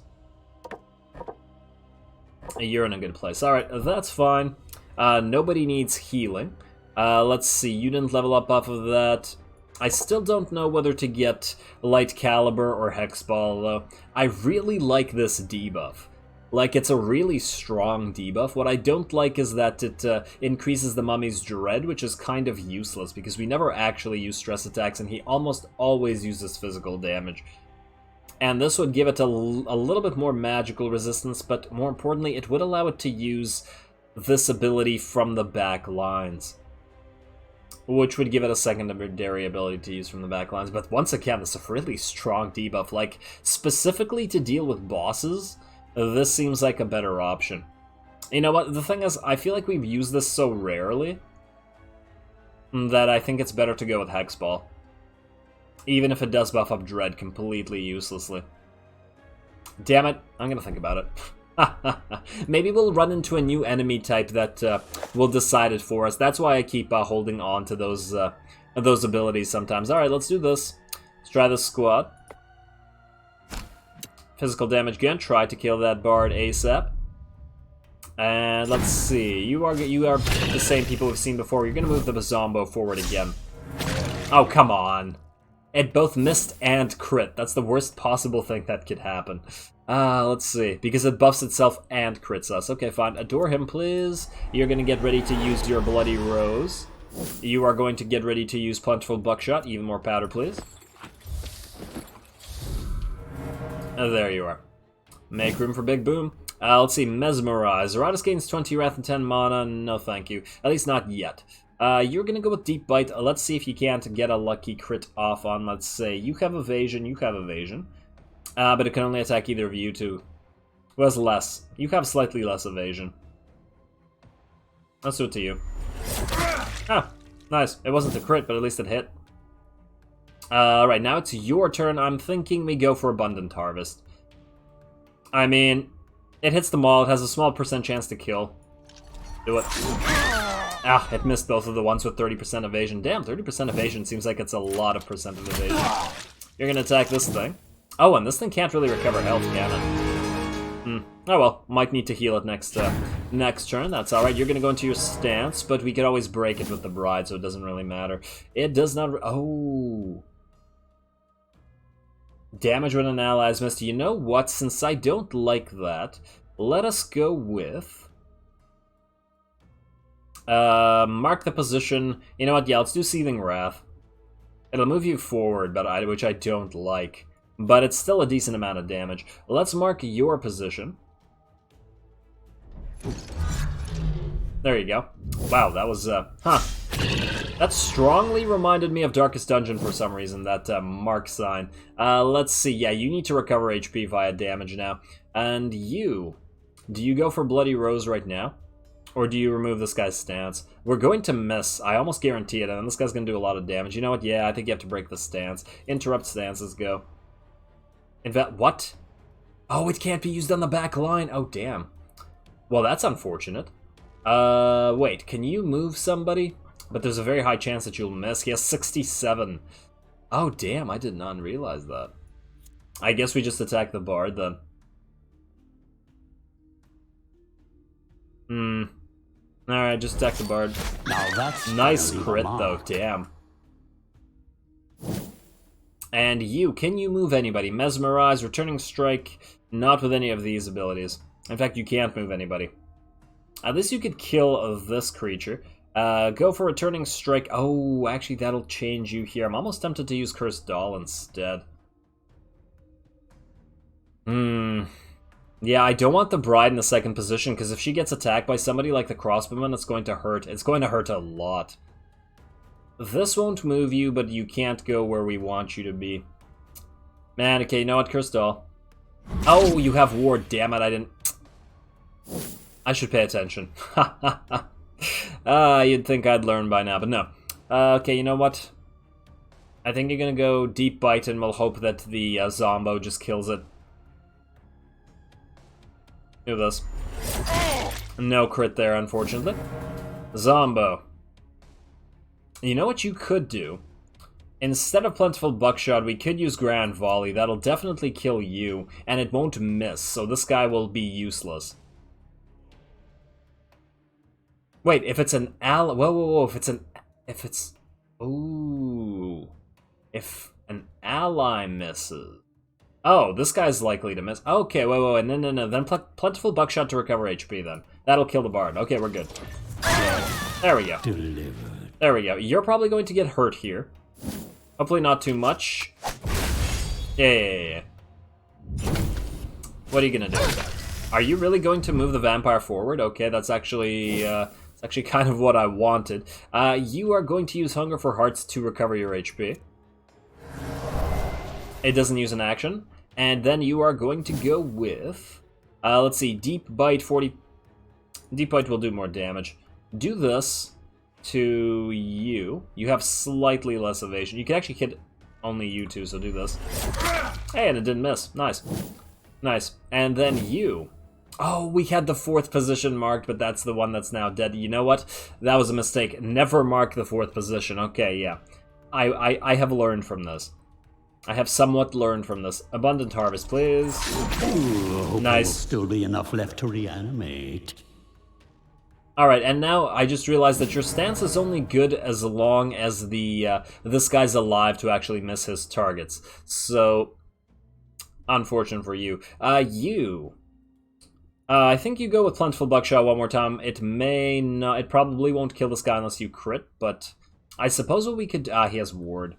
You're in a good place. Alright, that's fine. Nobody needs healing. Let's see, you didn't level up off of that. I still don't know whether to get Light Caliber or Hexball, though. I really like this debuff. Like, it's a really strong debuff. What I don't like is that it increases the Mummy's Dread, which is kind of useless, because we never actually use stress attacks, and he almost always uses physical damage. And this would give it a little bit more magical resistance, but more importantly, it would allow it to use this ability from the back lines, which would give it a secondary ability to use from the back lines. But once again, it's a really strong debuff. Like, specifically to deal with bosses, this seems like a better option. You know what? The thing is, I feel like we've used this so rarely that I think it's better to go with Hexball. Even if it does buff up Dread completely uselessly. Damn it, I'm gonna think about it. Maybe we'll run into a new enemy type that will decide it for us. That's why I keep holding on to those abilities sometimes. Alright, let's do this. Let's try this squad. Physical damage again. Try to kill that bard ASAP. And let's see. You are the same people we've seen before. You're gonna move the Bazombo forward again. Oh, come on. It both missed and crit. That's the worst possible thing that could happen. Let's see. Because it buffs itself and crits us. Okay, fine. Adore him, please. You're going to get ready to use your Bloody Rose. You are going to get ready to use Plentiful Buckshot. Even more powder, please. There you are. Make room for Big Boom. Let's see. Mesmerize. Iratus gains 20 Wrath and 10 mana. No, thank you. At least not yet. You're gonna go with Deep Bite. Let's see if you can't get a lucky crit off on, let's say, you have evasion, you have evasion. But it can only attack either of you two. Who has less? You have slightly less evasion. Let's do it to you. Ah, nice. It wasn't a crit, but at least it hit. Right, now it's your turn. I'm thinking we go for Abundant Harvest. I mean, it hits them all. It has a small % chance to kill. Do it. Ah, it missed both of the ones with 30% evasion. Damn, 30% evasion seems like it's a lot of % of evasion. You're gonna attack this thing. Oh, and this thing can't really recover health, can it? Oh well, might need to heal it next turn. That's alright. You're gonna go into your stance, but we could always break it with the bride, so it doesn't really matter. It does not... Oh. Damage when an ally is missed. You know what? Since I don't like that, let us go with... mark the position. You know what? Yeah, let's do Seething Wrath. It'll move you forward, but which I don't like. But it's still a decent amount of damage. Let's mark your position. There you go. Wow, that was, That strongly reminded me of Darkest Dungeon for some reason, that mark sign. Let's see. Yeah, you need to recover HP via damage now. And you... Do you go for Bloody Rose right now? Or do you remove this guy's stance? We're going to miss. I almost guarantee it, and this guy's going to do a lot of damage. You know what? Yeah, I think you have to break the stance. Interrupt stances, go. What? Oh, it can't be used on the back line. Oh, damn. Well, that's unfortunate. Wait, can you move somebody? But there's a very high chance that you'll miss. He has 67. Oh, damn, I did not realize that. I guess we just attack the bard, then. Alright, just attack the bard. Now that's nice crit, though, damn. And you, can you move anybody? Mesmerize, Returning Strike, not with any of these abilities. In fact, you can't move anybody. At least you could kill this creature. Go for Returning Strike. Oh, actually, that'll change you here. I'm almost tempted to use Cursed Doll instead. Yeah, I don't want the bride in the second position, because if she gets attacked by somebody like the crossbowman, it's going to hurt. It's going to hurt a lot. This won't move you, but you can't go where we want you to be. Man, okay, you know what, Cursed Doll? Oh, you have ward, damn it, I didn't... I should pay attention. You'd think I'd learn by now, but no. Okay, you know what? I think you're gonna go Deep Bite, and we'll hope that the Zombo just kills it. Do this. No crit there, unfortunately. Zombo. You know what you could do? Instead of Plentiful Buckshot, we could use Grand Volley. That'll definitely kill you, and it won't miss, so this guy will be useless. Wait, if it's an ally... Whoa, whoa, whoa, if it's... Ooh. If an ally misses... Oh, this guy's likely to miss. Okay, whoa, no. Then Plentiful Buckshot to recover HP, then. That'll kill the bard. Okay, we're good. There we go. Delivered. There we go. You're probably going to get hurt here. Hopefully not too much. Yeah. What are you gonna do? Are you really going to move the vampire forward? Okay, that's actually kind of what I wanted. You are going to use Hunger for Hearts to recover your HP. It doesn't use an action. And then you are going to go with... let's see, Deep Bite 40... Deep Bite will do more damage. Do this to you. You have slightly less evasion. You can actually hit only you two, so do this. Hey, and it didn't miss. Nice. Nice. And then you... Oh, we had the 4th position marked, but that's the one that's now dead. You know what? That was a mistake. Never mark the 4th position. Okay, yeah. I have learned from this. I have somewhat learned from this. Abundant Harvest, please. Ooh, nice. Still be enough left to reanimate. Alright, and now I just realized that your stance is only good as long as this guy's alive to actually miss his targets. So, unfortunate for you. I think you go with Plentiful Buckshot one more time. It may not... It probably won't kill this guy unless you crit, but... I suppose what we could... he has ward.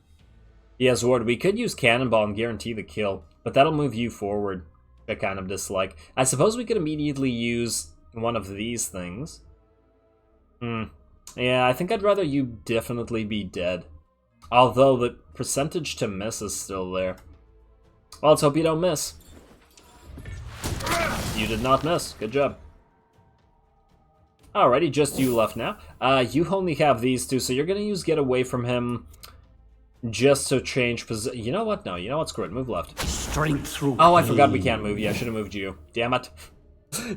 He has ward. We could use Cannonball and guarantee the kill, but that'll move you forward. I kind of dislike. I suppose we could immediately use one of these things. Yeah, I think I'd rather you definitely be dead. Although the percentage to miss is still there. Well, let's hope you don't miss. You did not miss. Good job. Alrighty, just you left now. You only have these two, so you're going to use Get Away from him just to change position. You know what? No, you know what? Screw it. Move left. Strength through Oh, I forgot we can't move you. I should have moved you. Damn it.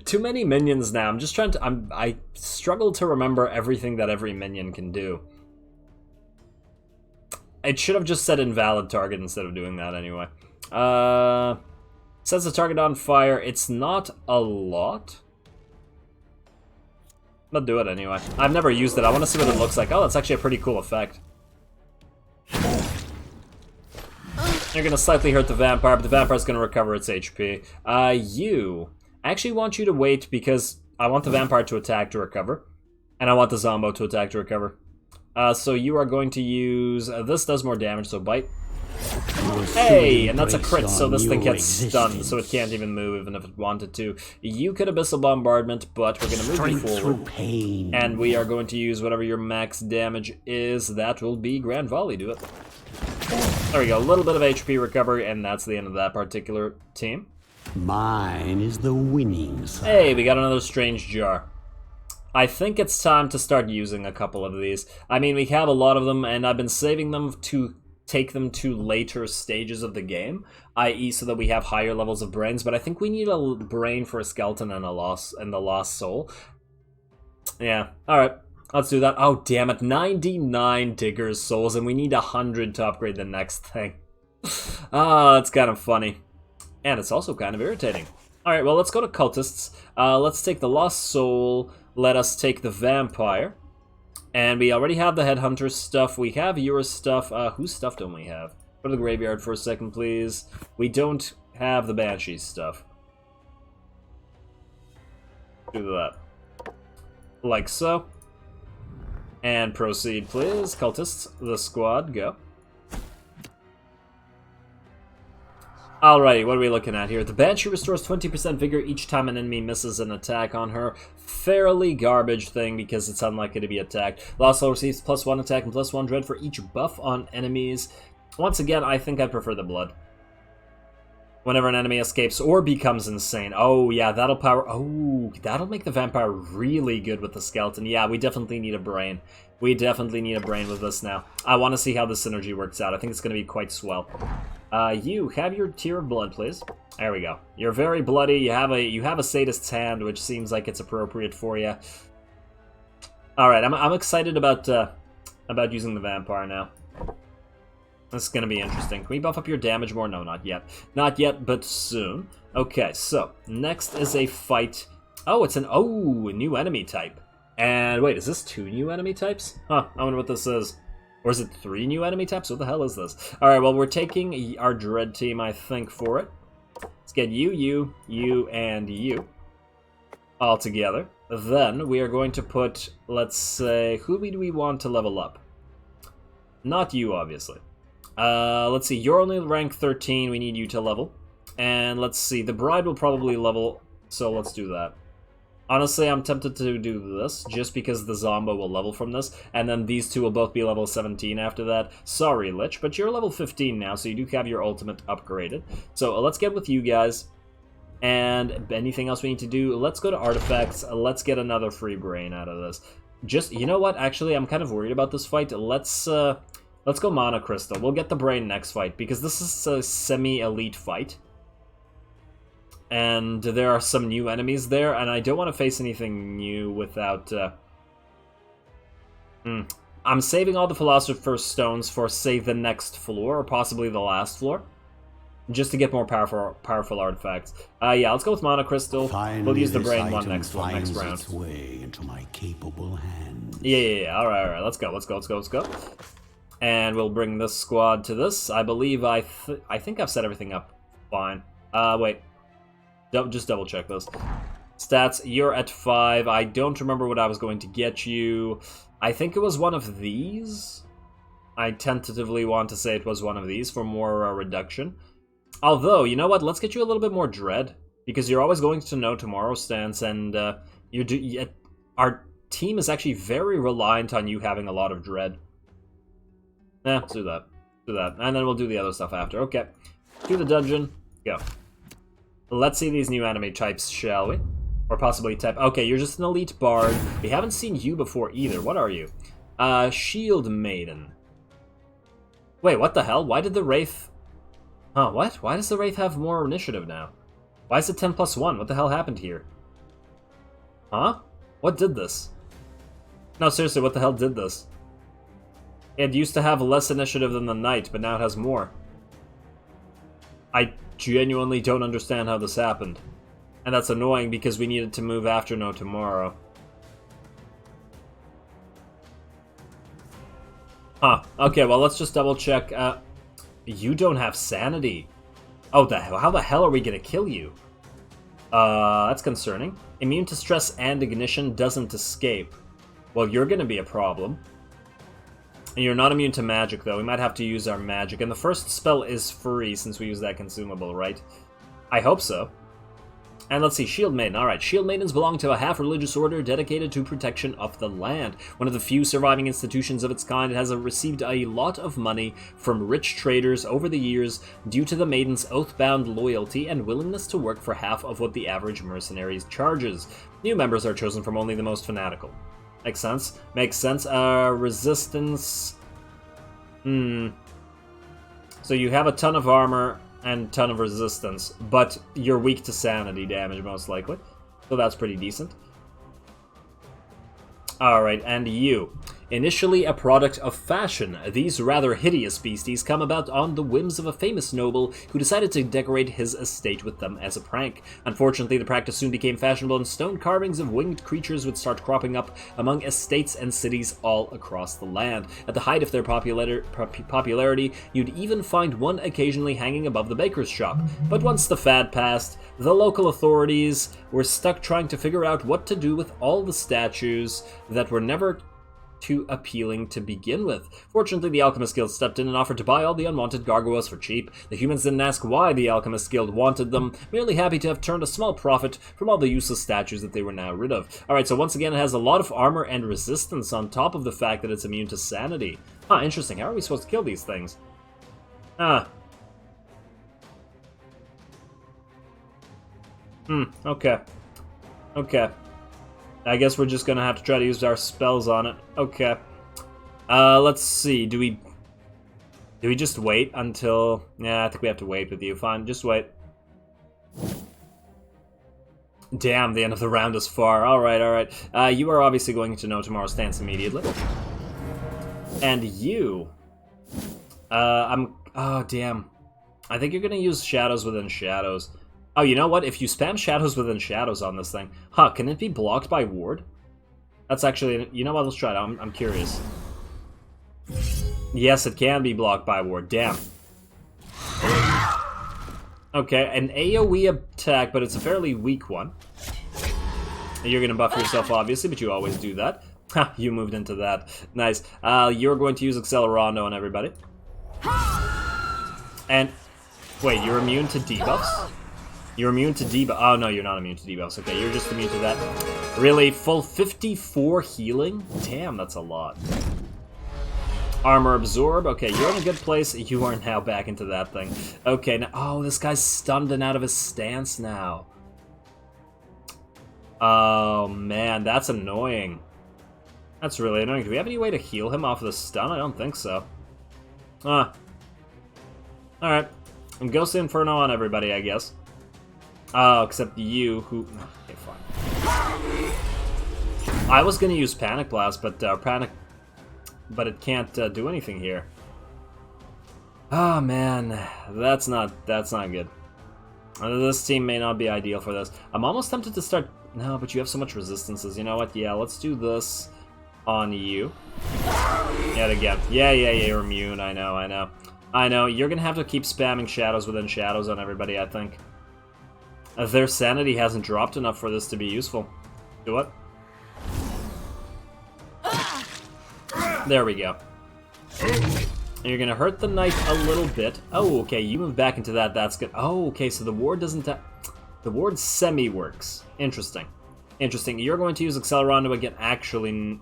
Too many minions now. I'm just trying to... I struggle to remember everything that every minion can do. It should have just said invalid target instead of doing that anyway. Sets the target on fire. It's not a lot. But do it anyway. I've never used it. I want to see what it looks like. Oh, that's actually a pretty cool effect. You're gonna slightly hurt the vampire, but the vampire's gonna recover its HP. You... I actually want you to wait because I want the vampire to attack to recover. And I want the zombo to attack to recover. So you are going to use... this does more damage, so bite. Hey, and that's a crit, so this thing gets stunned, so it can't even move even if it wanted to. You could Abyssal Bombardment, but we're going to move you forward. And we are going to use whatever your max damage is. That will be Grand Volley, do it. There we go, a little bit of HP recovery, and that's the end of that particular team. Mine is the winning side. Hey, we got another strange jar. I think it's time to start using a couple of these. I mean, we have a lot of them, and I've been saving them to take them to later stages of the game, i.e. so that we have higher levels of brains, but I think we need a brain for a skeleton and the lost soul. Yeah, alright, let's do that. Oh, damn it, 99 Digger's souls, and we need 100 to upgrade the next thing. Ah, that's kind of funny. And it's also kind of irritating. Alright, well, let's go to cultists. Let's take the lost soul, let us take the vampire. And we already have the headhunter stuff. We have your stuff. Whose stuff don't we have? Go to the graveyard for a second, please. We don't have the banshee stuff. Do that. Like so. And proceed, please. Cultists, the squad, go. Alrighty, what are we looking at here? The Banshee restores 20% vigor each time an enemy misses an attack on her. Fairly garbage thing because it's unlikely to be attacked. Lost Soul receives +1 attack and +1 dread for each buff on enemies. Once again, I think I prefer the blood. Whenever an enemy escapes or becomes insane. Oh, yeah, that'll power... Oh, that'll make the vampire really good with the skeleton. Yeah, we definitely need a brain. We definitely need a brain with this now. I want to see how the synergy works out. I think it's going to be quite swell. You have your tier of blood, please. There we go. You're very bloody. You have a sadist's hand, which seems like it's appropriate for you. All right, I'm excited about using the vampire now. This is gonna be interesting. Can we buff up your damage more? No, not yet. Not yet, but soon. Okay, so next is a fight. Oh, it's a new enemy type. And wait, is this 2 new enemy types? Huh, I wonder what this is. Or is it 3 new enemy types? What the hell is this? Alright, well, we're taking our Dread team, I think, for it. Let's get you, and you all together. Then we are going to put, let's say, who do we want to level up? Not you, obviously. Let's see, you're only rank 13, we need you to level. And let's see, the Bride will probably level, so let's do that. Honestly, I'm tempted to do this, just because the Zombo will level from this, and then these two will both be level 17 after that. Sorry, Lich, but you're level 15 now, so you do have your ultimate upgraded. So let's get with you guys, and anything else we need to do, let's go to artifacts, let's get another free brain out of this. Just, you know what, actually, I'm kind of worried about this fight. Let's go Mana Crystal. We'll get the brain next fight, because this is a semi-elite fight. And there are some new enemies there, and I don't want to face anything new without... I'm saving all the Philosopher's Stones for, say, the next floor, or possibly the last floor. Just to get more powerful artifacts. Yeah, let's go with Mana Crystal. Finally, we'll use the brain this one next round. its way into my capable hands. Yeah. Alright, let's go. And we'll bring this squad to this. I believe I think I've set everything up fine. Wait. Just double check this. Stats, you're at 5. I don't remember what I was going to get you. I think it was one of these. I tentatively want to say it was one of these for more reduction. Although, you know what? Let's get you a little bit more dread. Because you're always going to know tomorrow's stance, and our team is actually very reliant on you having a lot of dread. Let's do that. And then we'll do the other stuff after. Okay. Do the dungeon. Go. Let's see these new enemy types, shall we? Or possibly type... Okay, you're just an elite bard. We haven't seen you before either. What are you? Shield Maiden. Wait, what the hell? Why did the Wraith... Huh, what? Why does the Wraith have more initiative now? Why is it 10+1? What the hell happened here? Huh? What did this? No, seriously, what the hell did this? It used to have less initiative than the Knight, but now it has more. I genuinely don't understand how this happened. And that's annoying because we needed to move after No Tomorrow. Huh. Okay, well, let's just double check. You don't have sanity. Oh, how the hell are we gonna kill you? That's concerning. Immune to stress and ignition, doesn't escape. Well, you're gonna be a problem. And you're not immune to magic, though. We might have to use our magic. And the first spell is free, since we use that consumable, right? I hope so. And let's see, Shield Maiden. Alright, Shield Maidens belong to a half-religious order dedicated to protection of the land. One of the few surviving institutions of its kind, it has received a lot of money from rich traders over the years due to the Maiden's oath-bound loyalty and willingness to work for half of what the average mercenary charges. New members are chosen from only the most fanatical. Makes sense? Makes sense. Resistance... So you have a ton of armor and ton of resistance, but you're weak to sanity damage, most likely. So that's pretty decent. Alright, and you. Initially a product of fashion, these rather hideous beasties come about on the whims of a famous noble who decided to decorate his estate with them as a prank. Unfortunately, the practice soon became fashionable, and stone carvings of winged creatures would start cropping up among estates and cities all across the land. At the height of their popularity, you'd even find one occasionally hanging above the baker's shop. But once the fad passed, the local authorities were stuck trying to figure out what to do with all the statues that were never too appealing to begin with. Fortunately, the Alchemist Guild stepped in and offered to buy all the unwanted gargoyles for cheap. The humans didn't ask why the Alchemist Guild wanted them, merely happy to have turned a small profit from all the useless statues that they were now rid of. Alright, so once again it has a lot of armor and resistance on top of the fact that it's immune to sanity. Huh, interesting. How are we supposed to kill these things? Okay. Okay. I guess we're just gonna have to try to use our spells on it. Okay. Let's see. Do we just wait until... Yeah, I think we have to wait with you. Fine, just wait. Damn, the end of the round is far. Alright, alright. You are obviously going to know tomorrow's stance immediately. And you... Oh, damn. I think you're gonna use Shadows Within Shadows. Oh, you know what? If you spam Shadows Within Shadows on this thing... Huh, can it be blocked by Ward? That's actually... You know what? Let's try it. I'm curious. Yes, it can be blocked by Ward. Damn. Okay, an AoE attack, but it's a fairly weak one. You're gonna buff yourself, obviously, but you always do that. Ha, you moved into that. Nice. You're going to use Accelerando on everybody. And... Wait, you're immune to debuffs? You're immune to debuff. Oh, no, you're not immune to debuffs. Okay, you're just immune to that. Really? Full 54 healing? Damn, that's a lot. Armor absorb. Okay, you're in a good place. You are now back into that thing. Okay, now... Oh, this guy's stunned and out of his stance now. Oh, man, that's annoying. That's really annoying. Do we have any way to heal him off of the stun? I don't think so. Alright. And Ghost Inferno on everybody, I guess. Oh, except you, who... Okay, fine. I was gonna use Panic Blast, but but it can't do anything here. Oh man, that's not good. This team may not be ideal for this. I'm almost tempted to start... No, but you have so much resistances. You know what? Yeah, let's do this on you. Yet again. Yeah, you're immune. I know. You're gonna have to keep spamming Shadows Within Shadows on everybody, I think. Their sanity hasn't dropped enough for this to be useful. Do what? There we go. You're gonna hurt the knight a little bit. Oh, okay, you move back into that, that's good. Oh, okay, so the ward doesn't... The ward semi-works. Interesting. Interesting. You're going to use Accelerando again, actually...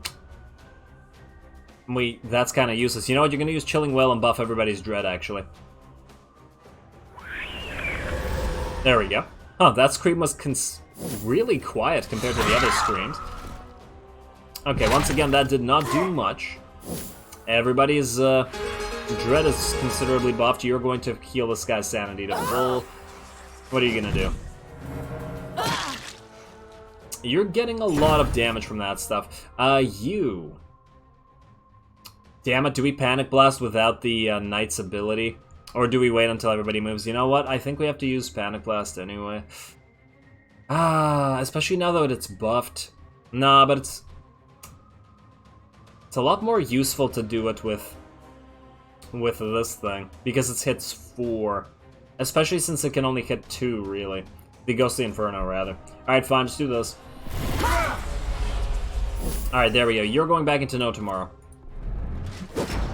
That's kind of useless. You know what, you're gonna use Chilling Well and buff everybody's dread, actually. There we go. Huh, that scream was really quiet compared to the other screams. Okay, once again, that did not do much. Everybody's dread is considerably buffed. You're going to heal this guy's sanity to full. What are you gonna do? You're getting a lot of damage from that stuff. You... Damn it, do we Panic Blast without the Knight's ability? Or do we wait until everybody moves? You know what? I think we have to use Panic Blast anyway. Especially now that it's buffed. Nah, but it's a lot more useful to do it with with this thing, because it hits 4. Especially since it can only hit 2, really. The Ghostly Inferno, rather. Alright, fine, just do this. Alright, there we go. You're going back into no tomorrow.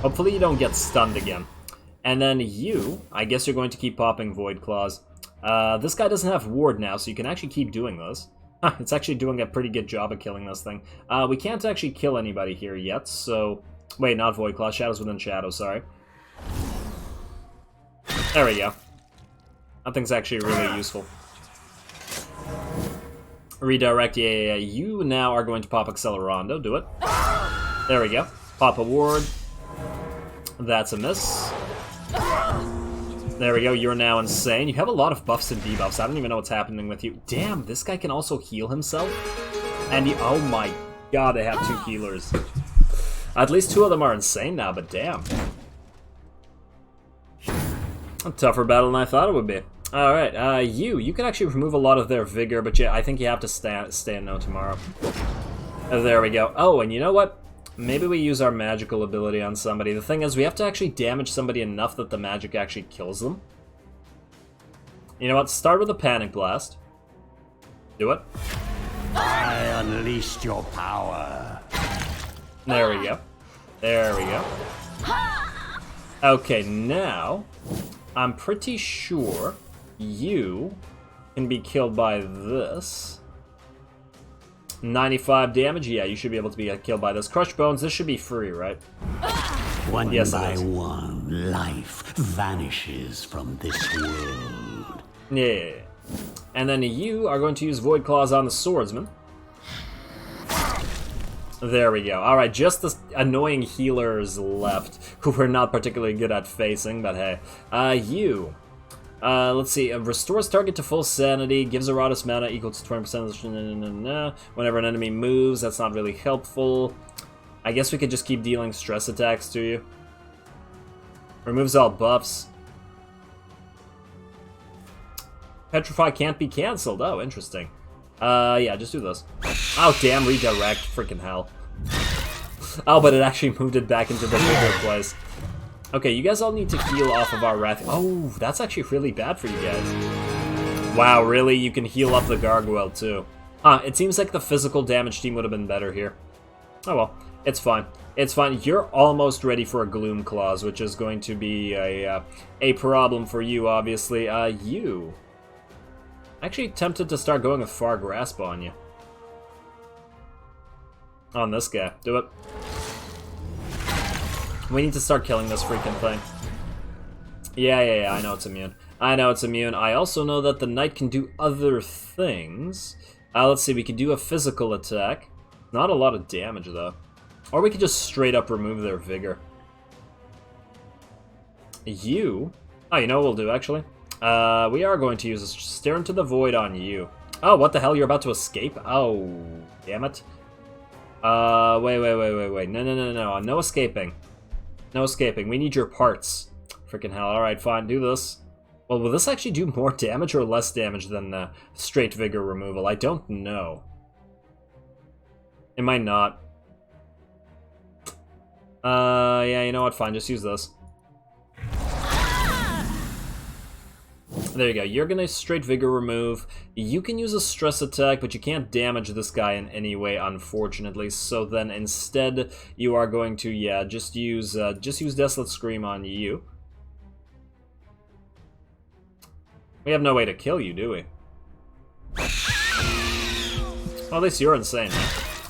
Hopefully you don't get stunned again. And then you, I guess you're going to keep popping Void Claws. This guy doesn't have Ward now, so you can actually keep doing this. It's actually doing a pretty good job of killing this thing. We can't actually kill anybody here yet, so... Wait, not Void Claw, Shadows Within Shadows, sorry. There we go. That thing's actually really useful. Redirect, yeah. You now are going to pop Accelerando, do it. There we go. Pop a Ward. That's a miss. There we go, you're now insane. You have a lot of buffs and debuffs. I don't even know what's happening with you. Damn, this guy can also heal himself? And he, oh my god, they have 2 healers. At least 2 of them are insane now, but damn. A tougher battle than I thought it would be. Alright, you can actually remove a lot of their vigor, but yeah, I think you have to stay in no tomorrow. There we go. Oh, and you know what? Maybe we use our magical ability on somebody. The thing is, we have to actually damage somebody enough that the magic actually kills them. You know what? Start with a Panic Blast. Do it. I unleashed your power. There we go. There we go. Okay, now, I'm pretty sure you can be killed by this. 95 damage? Yeah, you should be able to be killed by this. Crush Bones, this should be free, right? One yes, by one, life vanishes from this world. Yeah. And then you are going to use Void Claws on the Swordsman. There we go. Alright, just the annoying healers left, who we're not particularly good at facing, but hey. Let's see, restores target to full sanity, gives Iratus mana equal to 20%, whenever an enemy moves. That's not really helpful. I guess we could just keep dealing stress attacks to you. Removes all buffs. Petrify can't be cancelled. Oh, interesting. Yeah, just do this. Oh, damn, redirect. Freaking hell. Oh, but it actually moved it back into the bigger place. Okay, you guys all need to heal off of our Wrath. Oh, that's actually really bad for you guys. Wow, really? You can heal up the Gargoyle, too. It seems like the physical damage team would have been better here. Oh well, it's fine. It's fine. You're almost ready for a Gloom Claws, which is going to be a problem for you, obviously. You... Actually tempted to start going with Far Grasp on you. On this guy. Do it. We need to start killing this freaking thing. Yeah, I know it's immune. I know it's immune. I also know that the Knight can do other things. Let's see, we can do a physical attack. Not a lot of damage, though. Or we could just straight up remove their vigor. You... Oh, you know what we'll do, actually? We are going to use a Stare into the Void on you. Oh, what the hell? You're about to escape? Oh, damn it. Wait. No. No escaping. No escaping. We need your parts. Freaking hell. Alright, fine. Do this. Well, will this actually do more damage or less damage than straight vigor removal? I don't know. It might not. Yeah, you know what? Fine. Just use this. There you go. You're gonna straight vigor remove. You can use a stress attack, but you can't damage this guy in any way, unfortunately. So then instead, you are going to, yeah, just use Desolate Scream on you. We have no way to kill you, do we? Well, at least you're insane.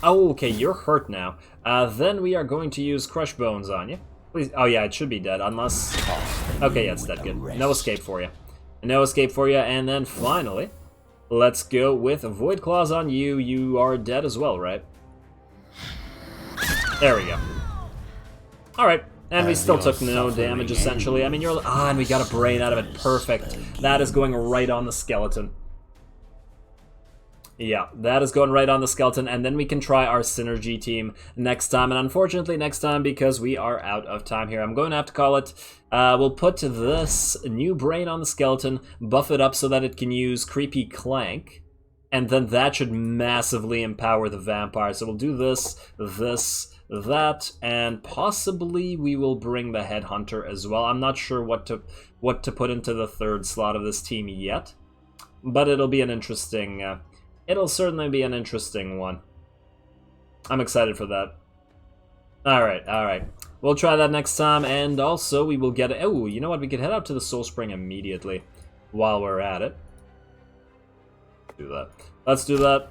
Oh, okay, you're hurt now. Then we are going to use Crush Bones on you. Please. Oh yeah, it should be dead, unless... Okay, yeah, it's dead. Good. No escape for you. No escape for you, and then finally, let's go with Void Claws on you. You are dead as well, right? There we go. Alright, and we still took no damage, essentially. I mean, you're... and we got a brain out of it. Perfect. That is going right on the skeleton. Yeah, that is going right on the skeleton, and then we can try our synergy team next time, and unfortunately next time, because we are out of time here, I'm going to have to call it. We'll put this new brain on the skeleton, buff it up so that it can use Creepy Clank, and then that should massively empower the vampire. So we'll do this, that, and possibly we will bring the Headhunter as well. I'm not sure what to put into the third slot of this team yet, but it'll be an interesting. It'll certainly be an interesting one. I'm excited for that. All right. We'll try that next time, and also we will get. Oh, you know what? We could head out to the Soul Spring immediately while we're at it. Do that. Let's do that.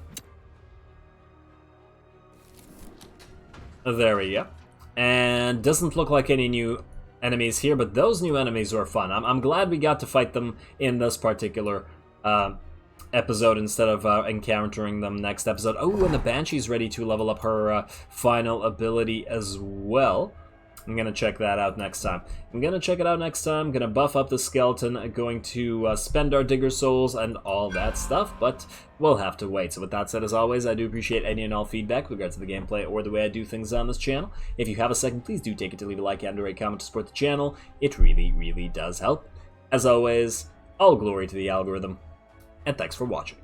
There we go. And doesn't look like any new enemies here, but those new enemies were fun. I'm glad we got to fight them in this particular episode instead of encountering them next episode. Oh, and the Banshee's ready to level up her final ability as well. I'm going to check that out next time. Going to buff up the skeleton, going to spend our Digger Souls and all that stuff, but we'll have to wait. So with that said, as always, I do appreciate any and all feedback with regards to the gameplay or the way I do things on this channel. If you have a second, please do take it to leave a like and or a comment to support the channel. It really, really does help. As always, all glory to the algorithm, and thanks for watching.